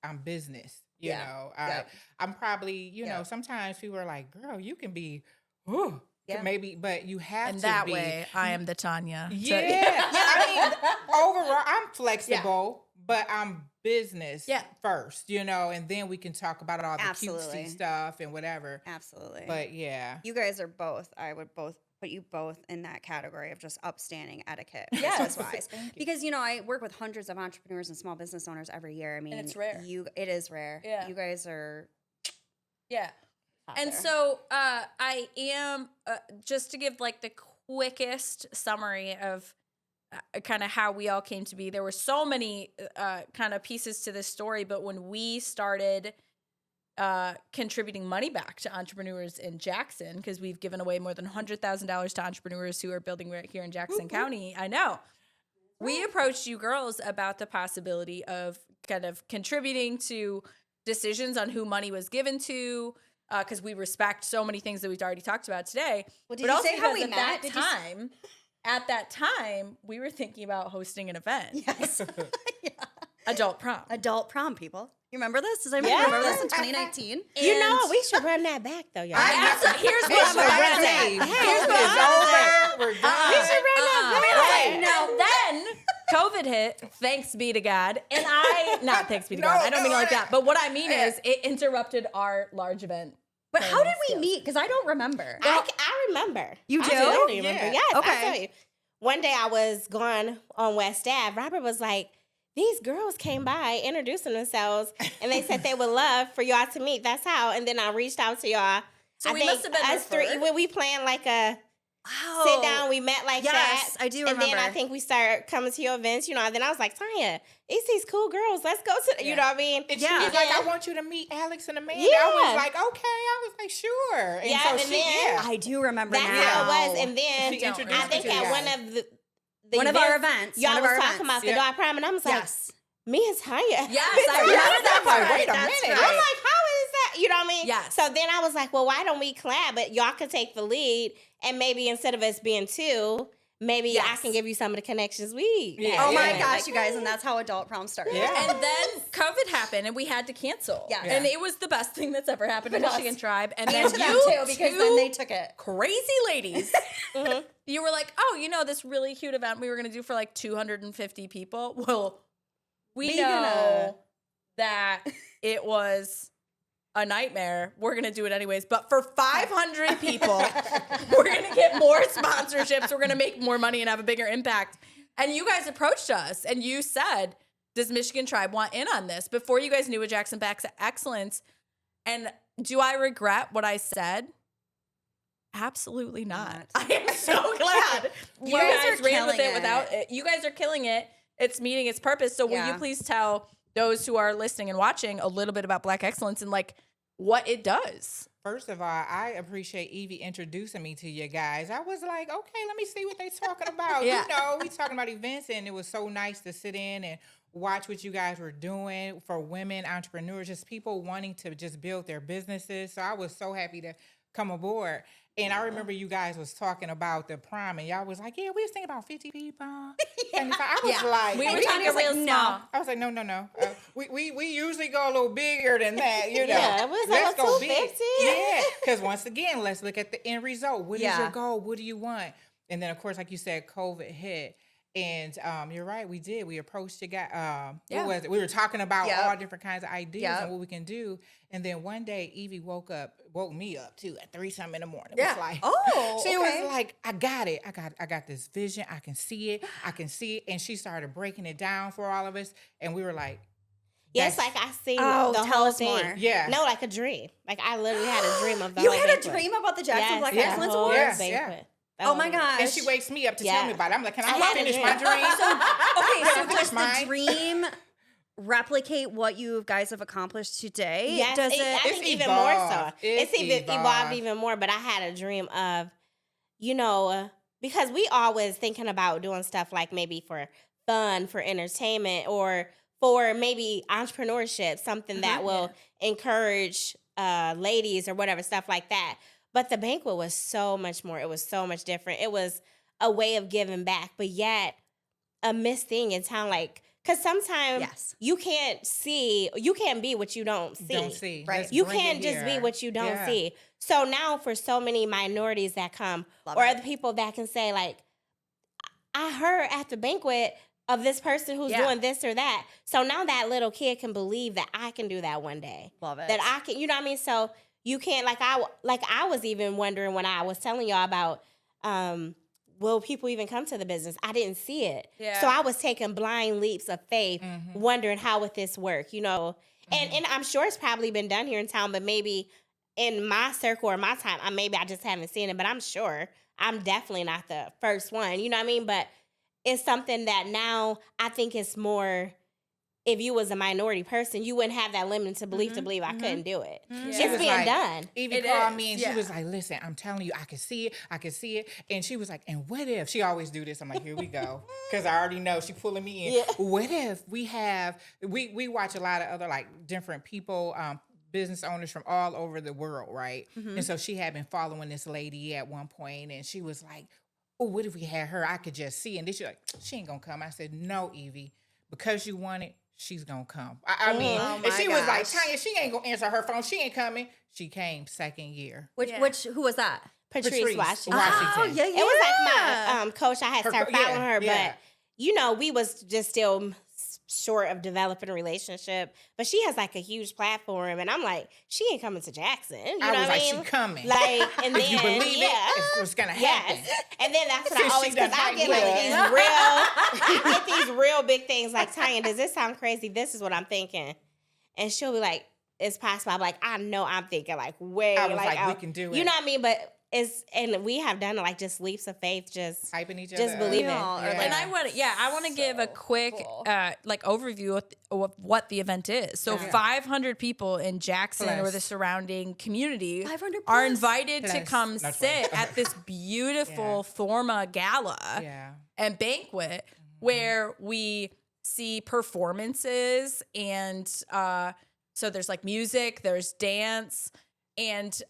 I'm business. You know, Yep. I'm probably, you know, sometimes people are like, girl, you can be, ooh, maybe, but you have And to that be. way, I am the Tonja. Yeah. I mean, overall, I'm flexible, but I'm business first, you know, and then we can talk about all the cutesy stuff and whatever. Absolutely. But yeah. You guys are both, I would both put you both in that category of just upstanding etiquette. Yes. Business-wise. Because, you know, I work with hundreds of entrepreneurs and small business owners every year. I mean, it's rare. It is rare. Yeah. You guys are And there. so I am, just to give like the quickest summary of kind of how we all came to be, there were so many kind of pieces to this story, but when we started contributing money back to entrepreneurs in Jackson, because we've given away more than $100,000 to entrepreneurs who are building right here in Jackson County, I know. We approached you girls about the possibility of kind of contributing to decisions on who money was given to, because we respect so many things that we've already talked about today. Well, did but you also say how because we at met? that at that time, we were thinking about hosting an event. Yes. Adult prom. Adult prom, people. You remember this? Does anybody remember this in 2019? You know, we should run that back though, y'all. Here's what I'm about to say. Here's what I'm about to say. We're done. We should run that back. Now then, COVID hit, thanks be to God. And not thanks be to God. I don't mean it like that. But what I mean is it interrupted our large event. But how did we meet? Because I don't remember. I remember. You do? I totally remember. Yeah. Yes, Okay. I tell you. One day I was going on West Ave. Robert was like, these girls came by introducing themselves, and they said they would love for y'all to meet. That's how. And then I reached out to y'all. So I we think must have been us three. referred. When we planned like a Oh. sit down, we met like that. Yes, I do And then remember. I think we started coming to your events, you know. And then I was like, Tanya, it's these cool girls. Let's go to, you know what I mean? And Yeah. she was And like, then- I want you to meet Alex and Amanda. Yeah. I was like, okay. I was like, sure. And Yeah, so and she, then- I do remember That's now. how it was. And then She introduced I think me to at you one guys. of the One of our events. y'all One of was our talking events. about the Yeah. dog prom, and I was like, Yes. me and Tanya. Yes, I remember that I'm like, part. wait a That's minute. right. I'm like, how is that? You know what I mean? Yes. So then I was like, well, why don't we collab? But y'all could take the lead, and maybe instead of us being two, maybe I Yes. can give you some of the connections we. Yeah. have. Oh my Yeah. gosh, you guys, and that's how adult prom started. Yeah. And then COVID happened, and we had to cancel. Yeah. And it was the best thing that's ever happened to It was. Michigan Tribe. And then And to them you too, because then they took it. crazy ladies, you were like, oh, you know, this really cute event we were going to do for like 250 people. Well, we We know gonna- that it was a nightmare. We're going to do it anyways. But for 500 people, we're going to get more sponsorships. We're going to make more money and have a bigger impact. And you guys approached us and you said, does Michigan Tribe want in on this? Before you guys knew what Jackson Backs Excellence. And do I regret what I said? Absolutely not. I am so glad you guys ran with it without it. You guys are killing it. It's meeting its purpose. So will you please tell those who are listening and watching a little bit about Black Excellence and like what it does? First of all, I appreciate Evie introducing me to you guys. I was like, okay, let me see what they're talking about. Yeah. You know, we talking about events, and it was so nice to sit in and watch what you guys were doing for women entrepreneurs, just people wanting to just build their businesses. So I was so happy to come aboard. And I remember you guys was talking about the prom, and y'all was like, yeah, we was thinking about 50 people. And I was like, we were talking real small. I was like, no. We usually go a little bigger than that, you know. Yeah, it was like Let's go 250. big. Yeah, because once again, let's look at the end result. What is your goal? What do you want? And then, of course, like you said, COVID hit. And you're right, we did. We approached the guy. What was it? We were talking about all different kinds of ideas and what we can do. And then one day, Evie woke me up too at 3-something in the morning. Yeah. It was like, she was like, I got it. I got this vision. I can see it. And she started breaking it down for all of us. And we were like, yeah, it's like I seen Oh, the tell whole us thing. more. Yeah. No, like a dream. Like I literally had a dream of the You whole had a banquet. dream about the Jackson Black Yes, Excellence the whole Awards? banquet. The Oh whole- my gosh. and she wakes me up to tell me about it. I'm like, can I had a finish dream. my dream? Okay, so finish does the mine? dream replicate what you guys have accomplished today? Yes, Does I it? think even more so. evolved. It's even Evolved. evolved even more. But I had a dream of, because we always thinking about doing stuff like maybe for fun, for entertainment, or for maybe entrepreneurship, something that will encourage ladies or whatever, stuff like that. But the banquet was so much more. It was so much different. It was a way of giving back, but yet a missed thing in town. Like, because sometimes you can't be what you don't see. Don't see. Right. Let's You bring it can't just be here. what you don't Yeah. see. So now for so many minorities that come, or other people that can say like, I heard at the banquet of this person who's doing this or that. So now that little kid can believe that I can do that one day. Love it. That I can, you know what I mean? So you can't, I was even wondering when I was telling y'all about, will people even come to the business? I didn't see it. Yeah. So I was taking blind leaps of faith, wondering how would this work, you know? And I'm sure it's probably been done here in town, but maybe in my circle or my time, maybe I just haven't seen it, but I'm sure I'm definitely not the first one, you know what I mean? But it's something that now I think it's more, if you was a minority person, you wouldn't have that limited belief to believe I couldn't do it. She It's was being like- done. Evie It called is, me and yeah. she was like, listen, I'm telling you, I can see it. And she was like, and what if, she always do this. I'm like, here we go. Because I already know she pulling me in. Yeah. What if we watch a lot of other like different people, business owners from all over the world, right? And so she had been following this lady at one point and she was like, oh, what if we had her? I could just see. And then she's like, she ain't gonna come. I said, no, Evie, because you want it, she's gonna come. I mean, Oh and she my was like, gosh. Tanya, she ain't gonna answer her phone. She ain't coming. She came second year. Who was that? Patrice Washington. Oh, yeah. It was like my coach. I had started following her, yeah. but we was just still short of developing a relationship. But she has like a huge platform, and I'm like, she ain't coming to Jackson. You know I was what like, I mean? she coming. Like, and if you then believe it, it's gonna happen. Yes. And then that's what Since I always, she done because I get hyped like these real big things like, Tanya, does this sound crazy? This is what I'm thinking. And she'll be like, it's possible. I'm like, I know I'm thinking like way. I was like, we out. can do it. You know what I mean? But and we have done like just leaps of faith, just Hyping each just other up. believe it. Yeah. And I want to give a quick overview of what the event is. So 500 people in Jackson or Plus. the surrounding community 500 are plus. invited to Plus. come Not sit 20. at this beautiful Forma gala Yeah. and banquet where we see performances and so there's like music, there's dance, and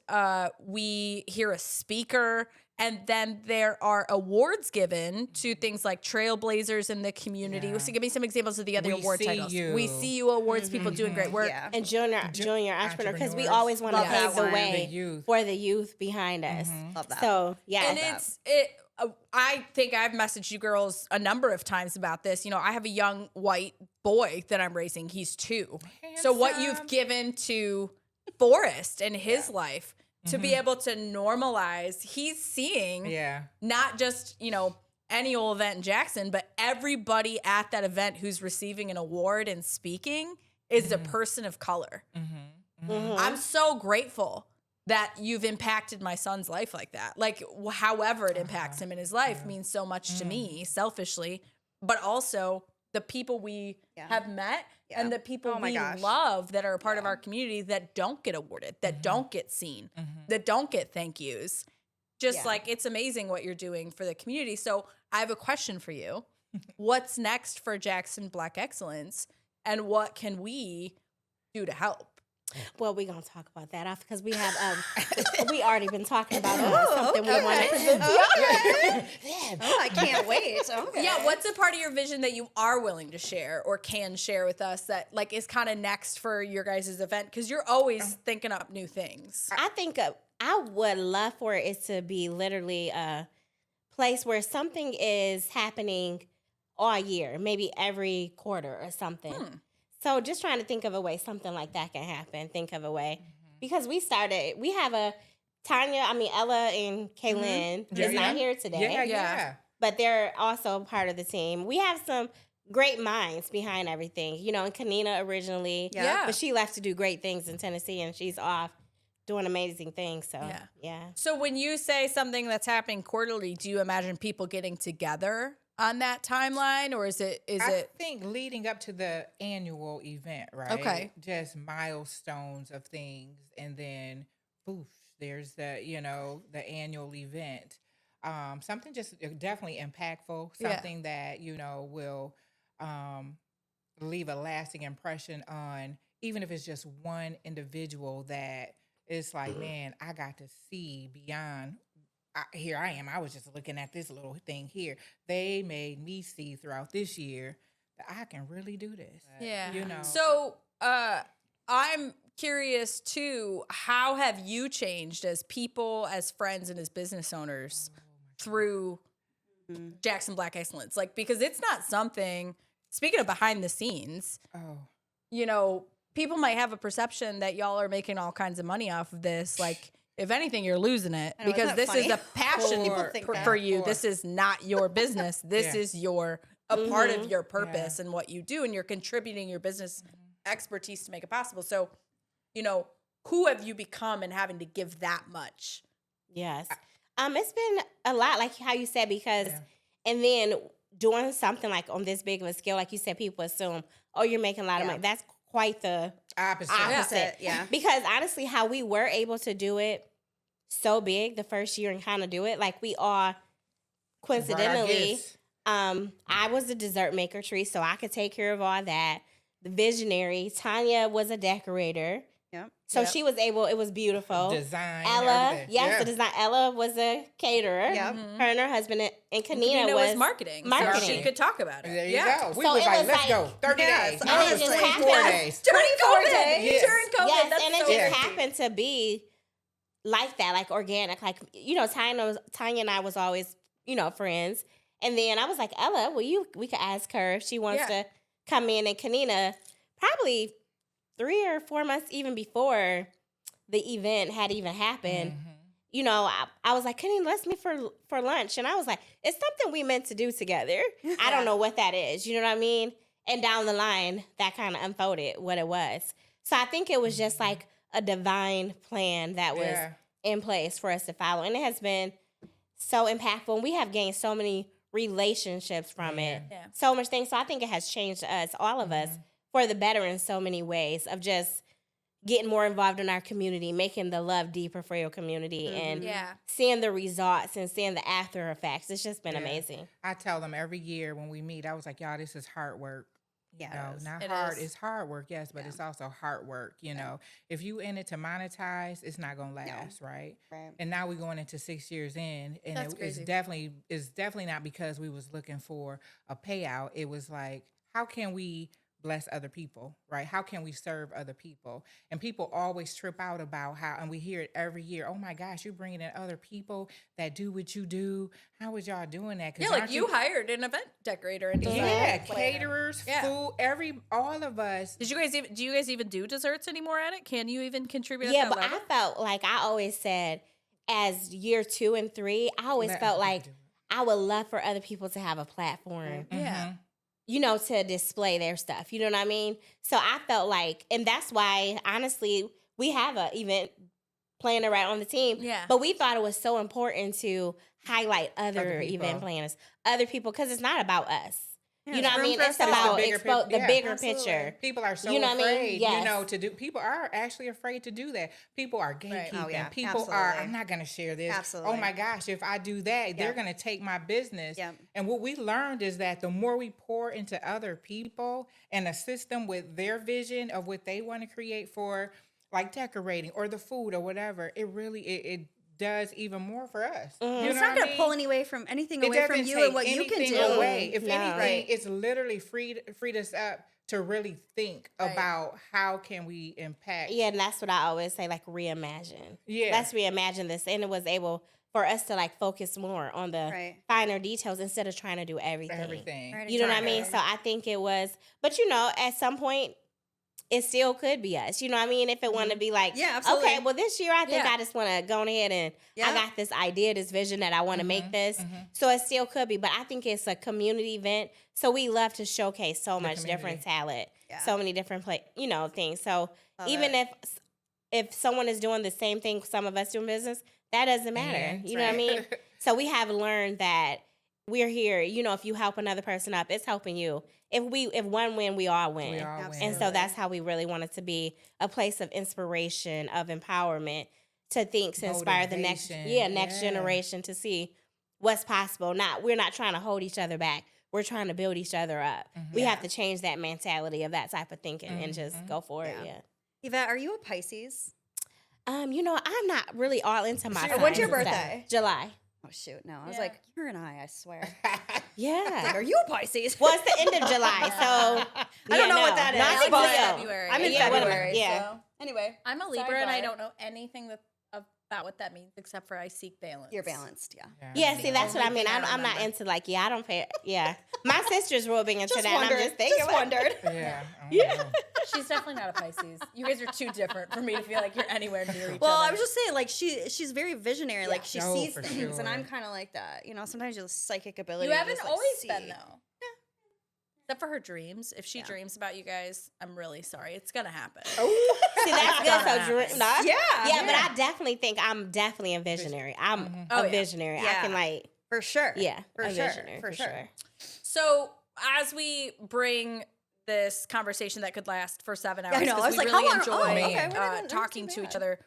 we hear a speaker, and then there are awards given to things like trailblazers in the community. Yeah. So give me some examples of the other We award See titles. You. We See You awards, people doing great work. Yeah. And junior entrepreneur, because we entrepreneurs. always want to Love that pave the one. way The youth. for the youth behind us. Love that. So yeah, And I think I've messaged you girls a number of times about this. You know, I have a young white boy that I'm raising, he's 2. So what you've given to Forrest in his life to be able to normalize, he's seeing not just, annual event in Jackson, but everybody at that event who's receiving an award and speaking is a person of color. I'm so grateful that you've impacted my son's life like that. Like, however it impacts him in his life means so much to me, selfishly, but also the people we have met and the people we love that are a part of our community that don't get awarded, that don't get seen, that don't get thank yous. Just like, it's amazing what you're doing for the community. So I have a question for you. What's next for Jackson Black Excellence, and what can we do to help? Well, we're going to talk about that after, because we have, we already been talking about something we want to present to you. I can't wait. Okay. Yeah, what's a part of your vision that you are willing to share or can share with us that like is kind of next for your guys' event? Because you're always thinking up new things. I think I would love for it to be literally a place where something is happening all year, maybe every quarter or something. So just trying to think of a way something like that can happen. Think of a way. Because we have Ella and Kaylin is not here today. Yeah. But they're also part of the team. We have some great minds behind everything. And Kanina originally, but she left to do great things in Tennessee, and she's off doing amazing things. So, yeah. So when you say something that's happening quarterly, do you imagine people getting together on that timeline, or is it? I think leading up to the annual event, right? Okay. Just milestones of things, and then poof, there's the the annual event. Something just definitely impactful. Something that will leave a lasting impression on, even if it's just one individual that is like, man, I got to see beyond. Here I am. I was just looking at this little thing here. They made me see throughout this year that I can really do this. Yeah. So I'm curious too, how have you changed as people, as friends, and as business owners through Jackson Black Excellence? Like, because it's not something, speaking of behind the scenes, people might have a perception that y'all are making all kinds of money off of this. Like, if anything, you're losing it, because this is a passion for you. This is not your business. This is a part of your purpose and what you do, and you're contributing your business expertise to make it possible. So, who have you become in having to give that much? Yes. It's been a lot, like how you said, because, and then doing something like on this big of a scale, like you said, people assume, oh, you're making a lot of money. That's quite the opposite. Yeah. Because honestly, how we were able to do it so big the first year and kind of do it, like we all coincidentally, I was a dessert maker, Tree, so I could take care of all that. The visionary, Tonja was a decorator. So she was able, it was beautiful. Design. Ella, the design. Ella was a caterer. Her and her husband, and Kanina was marketing. Marketing. So she could talk about it. There you go. We was let's go. 30 days. And it just happened. 4 days. During COVID. Yes, That's and so it just happened to be like that, like organic. Like, Tonja and I was always, friends. And then I was like, Ella, we could ask her if she wants to come in. And Kanina, probably 3 or 4 months even before the event had even happened, I was like, Kanina, let's meet for lunch. And I was like, it's something we meant to do together. I don't know what that is. You know what I mean? And down the line, that kind of unfolded what it was. So I think it was just like a divine plan that was in place for us to follow. And it has been so impactful. And we have gained so many relationships from it. Yeah. So much things. So I think it has changed us, all of us, for the better in so many ways, of just getting more involved in our community, making the love deeper for your community, and seeing the results and seeing the after effects. It's just been amazing. I tell them every year when we meet, I was like, y'all, this is hard work. It's hard work, yes, but it's also hard work. If you in it to monetize, it's not gonna last, right? And now we're going into 6 years in, and it's definitely not because we was looking for a payout. It was like, how can we bless other people, right? How can we serve other people? And people always trip out about how, and we hear it every year. Oh my gosh, you're bringing in other people that do what you do. How is y'all doing that? Yeah, like you hired an event decorator and yeah, caterers, food, all of us. Do you guys even do desserts anymore at it? Can you even contribute? Yeah, at that but level? I felt like I always said, as year 2 and 3, I always felt like I would love for other people to have a platform. Yeah. You know, to display their stuff. You know what I mean? So I felt like, and that's why, honestly, we have an event planner right on the team. Yeah. But we thought it was so important to highlight other event planners, other people, because it's not about us. Yeah, you know what I mean? It's about the bigger picture. People are so you know afraid, what I mean? Yes. you know, to do. People are actually afraid to do that. People are gatekeeping. Right. Oh, yeah. People are, I'm not going to share this. Absolutely. Oh my gosh, if I do that, they're going to take my business. Yep. And what we learned is that the more we pour into other people and assist them with their vision of what they want to create for, like decorating or the food or whatever, it really, it does even more for us. Mm-hmm. It's not going to pull anything from you and what you can do. Away. If anything, it's literally freed us up to really think about how can we impact. Yeah, and that's what I always say, like reimagine. Yeah. Let's reimagine this. And it was able for us to like focus more on the finer details instead of trying to do everything. Right, you know what I mean? So I think it was, but you know, at some point, it still could be us. You know what I mean? If it want to be like, absolutely. Okay, well, this year I think I just want to go ahead and I got this idea, this vision that I want to make this. So it still could be. But I think it's a community event. So we love to showcase so much different talent, so many different things. So even if someone is doing the same thing some of us do in business, that doesn't matter. You know what I mean? So we have learned that we're here. You know, if you help another person up, it's helping you. If one win, we all win. And so that's how we really want it to be a place of inspiration, of empowerment, to think, to inspire the next generation to see what's possible. We're not trying to hold each other back. We're trying to build each other up. We have to change that mentality of that type of thinking and just go for it. Yeah. Yvette, are you a Pisces? You know, I'm not really all into my signs. When's your birthday? July. Oh, shoot. No. I was like, you're an I swear. Yeah. Like, are you a Pisces? Well, it's the end of July, so I don't know what that is. Not I'm February. I'm in February. Yeah. So. Anyway. I'm a Libra and I don't know anything about what that means except for I seek balance. You're balanced, Yeah, see, that's what I mean. I'm not into like, I don't pay. Yeah. My sister's real big into that. And I'm just thinking. Wondered. Yeah. She's definitely not a Pisces. You guys are too different for me to feel like you're anywhere near each other. Well, I was just saying, like, she's very visionary. Like, she sees for things, sure. and I'm kind of like that. You know, sometimes your psychic ability. You haven't just, like, always see. been, though. Except for her dreams. If she dreams about you guys, I'm really sorry. It's going to happen. Oh. See, that's good. So, yeah, but I definitely think I'm definitely a visionary. I'm a visionary. I can like. For sure. Yeah. For a sure. Visionary, For sure. So, as we bring this conversation that could last for 7 hours, I know. I was we like, really how long? enjoy talking to each other,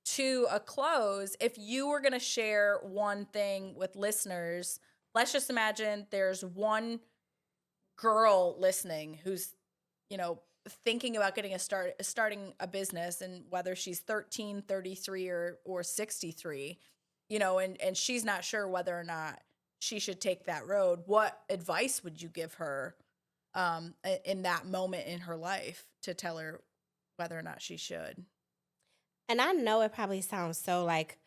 to a close, if you were going to share one thing with listeners, let's just imagine there's one girl listening who's, thinking about starting a business, and whether she's 13, 33, or 63, and she's not sure whether or not she should take that road. What advice would you give her in that moment in her life to tell her whether or not she should? And I know it probably sounds so like,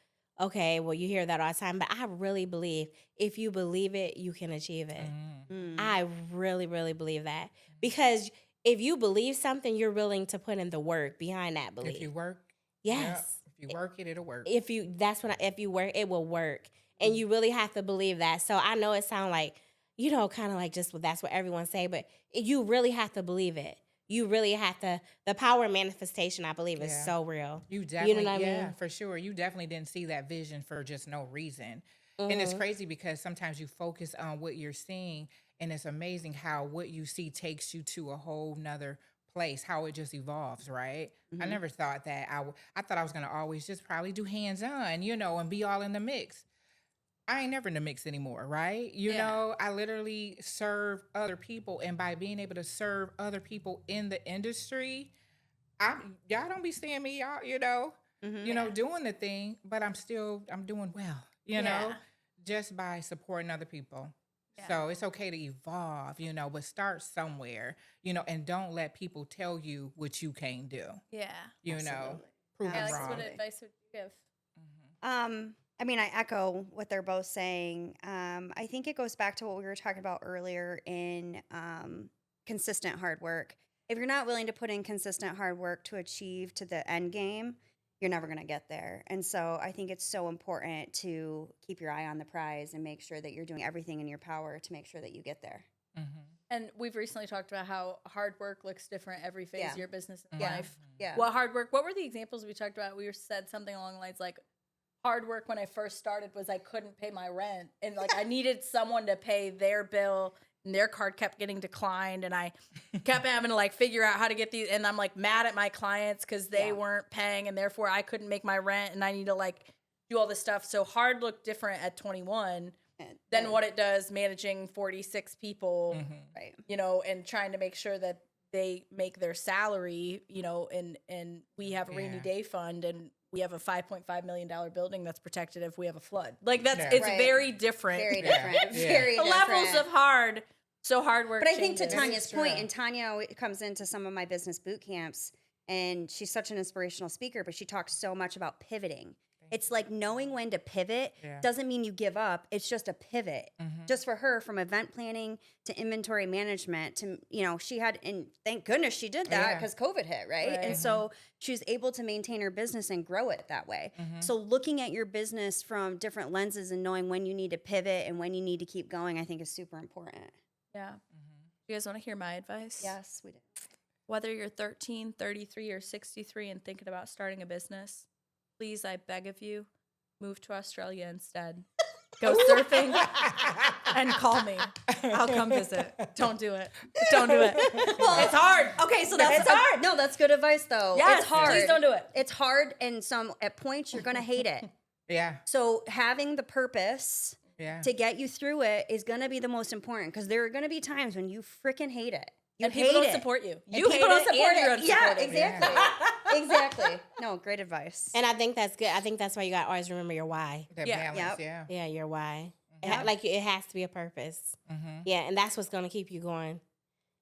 okay, well, you hear that all the time, but I really believe if you believe it, you can achieve it. I really, really believe that. Because if you believe something, you're willing to put in the work behind that belief. If you work, yes. If you work it, it'll work. If you work, it will work. And you really have to believe that. So I know it sounds like, kind of like just that's what everyone say, but you really have to believe it. You really have to. The power of manifestation, I believe, is so real. You definitely, know what I mean? For sure. You definitely didn't see that vision for just no reason. And it's crazy because sometimes you focus on what you're seeing, and it's amazing how what you see takes you to a whole nother place, how it just evolves, right? I never thought that. I thought I was going to always just probably do hands-on, and be all in the mix. I ain't never in the mix anymore, right? You know, I literally serve other people, and by being able to serve other people in the industry, y'all don't be seeing me, y'all, doing the thing, but I'm doing well, just by supporting other people. So it's okay to evolve, but start somewhere, and don't let people tell you what you can't do. Yeah. Prove them Alex, wrong. what advice would you give? I mean, I echo what they're both saying. I think it goes back to what we were talking about earlier in consistent hard work. If you're not willing to put in consistent hard work to achieve to the end game, you're never going to get there. And so I think it's so important to keep your eye on the prize and make sure that you're doing everything in your power to make sure that you get there. And we've recently talked about how hard work looks different every phase of your business and life. Yeah. What were the examples we talked about? We said something along the lines like, hard work when I first started was I couldn't pay my rent. And like I needed someone to pay their bill and their card kept getting declined. And I kept having to like figure out how to get these. And I'm like mad at my clients because they weren't paying and therefore I couldn't make my rent. And I need to like do all this stuff. So hard looked different at 21 than what it does managing 46 people, Right. And trying to make sure that they make their salary, and we have a rainy day fund and we have a $5.5 million building that's protected if we have a flood. Like it's very different. Very different. Very the different. levels of hard. So hard work. But I think to changes. Tanya's point, and Tanya comes into some of my business boot camps, and she's such an inspirational speaker, but she talks so much about pivoting. It's like knowing when to pivot doesn't mean you give up. It's just a pivot. Just for her, from event planning to inventory management to, she had, and thank goodness she did that because COVID hit, right? And so she was able to maintain her business and grow it that way. So looking at your business from different lenses and knowing when you need to pivot and when you need to keep going, I think is super important. Yeah. You guys want to hear my advice? Yes, we do. Whether you're 13, 33, or 63 and thinking about starting a business, please, I beg of you, move to Australia instead. Go surfing and call me. I'll come visit. Don't do it. Don't do it. It's hard. Okay, so that's hard. No, that's good advice though. Yes, it's hard. please don't do it. It's hard, and at points you're gonna hate it. Yeah. So having the purpose Yeah. to get you through it is gonna be the most important, because there are gonna be times when you freaking hate it. You And hate people don't it. support you. And You people hate don't it support and you're it. Yeah, unsupportive. exactly. Exactly. No, great advice. And I think that's good. I think that's why you got to always remember your why. That Yeah. balance, Yep. Yeah, your why. Yep. Like it has to be a purpose. Yeah, and that's what's going to keep you going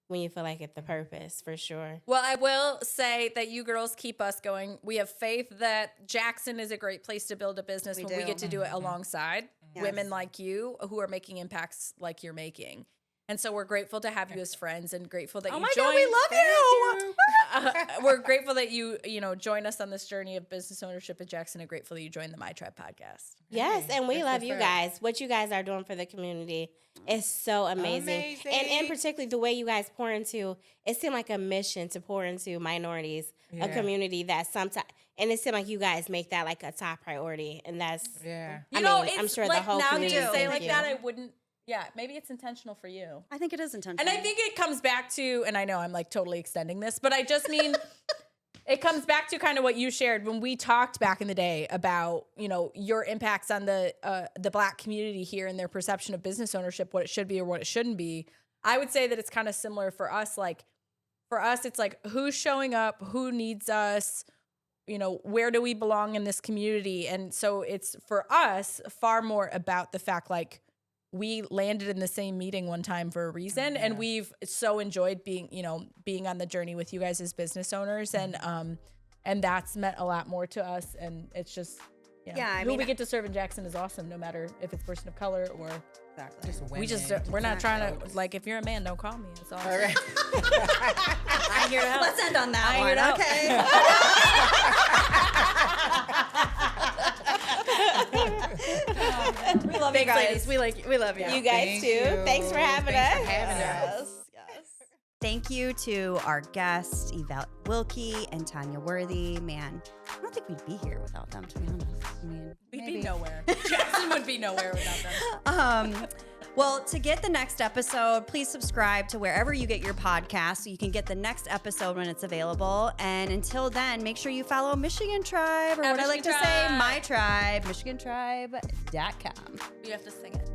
when you feel like it's the purpose, for sure. Well, I will say that you girls keep us going. We have faith that Jackson is a great place to build a business We when we do. get to do it alongside Yes. women like you who are making impacts like you're making. And so we're grateful to have you as friends and grateful that Oh you my joined. God, we love you. We're grateful that you join us on this journey of business ownership at Jackson, and grateful that you joined the My Tribe podcast. Yes, and we that's love what's you up. guys. What you guys are doing for the community is so amazing. And particularly the way you guys pour into, it seemed like a mission to pour into minorities, a community that sometimes, and it seemed like you guys make that like a top priority. And that's, Yeah. I'm sure the whole now that community you say thank like you. that, I wouldn't. Yeah, maybe it's intentional for you. I think it is intentional. And I think it comes back to, and I know I'm like totally extending this, but I just mean it comes back to kind of what you shared when we talked back in the day about, your impacts on the Black community here and their perception of business ownership, what it should be or what it shouldn't be. I would say that it's kind of similar for us. Like for us, it's like who's showing up, who needs us, where do we belong in this community? And so it's for us far more about the fact like, we landed in the same meeting one time for a reason, and we've so enjoyed being on the journey with you guys as business owners, and that's meant a lot more to us. And it's just, I who mean, we get to serve in Jackson is awesome, no matter if it's person of color or exactly. Just we just women. we're not trying to like. If you're a man, don't call me. It's all All right. I'm here to help. Let's end on that I one. hear that. We love you guys. We love you. You guys Thank too. you. Thanks for having Thanks us. for having us. Yes. Thank you to our guests, Yvette Wilkie and Tonja Worthey. Man, I don't think we'd be here without them, to be honest. I mean, We'd maybe. be nowhere. Jackson would be nowhere without them. Well, to get the next episode, please subscribe to wherever you get your podcast so you can get the next episode when it's available. And until then, make sure you follow Michigan Tribe, or At what I like to Michigan say, Tribe. My Tribe, MichiganTribe.com. You have to sing it.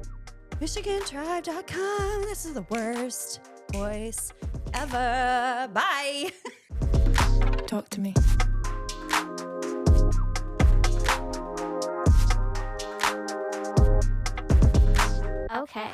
MichiganTribe.com. This is the worst voice ever. Bye. Talk to me. Okay.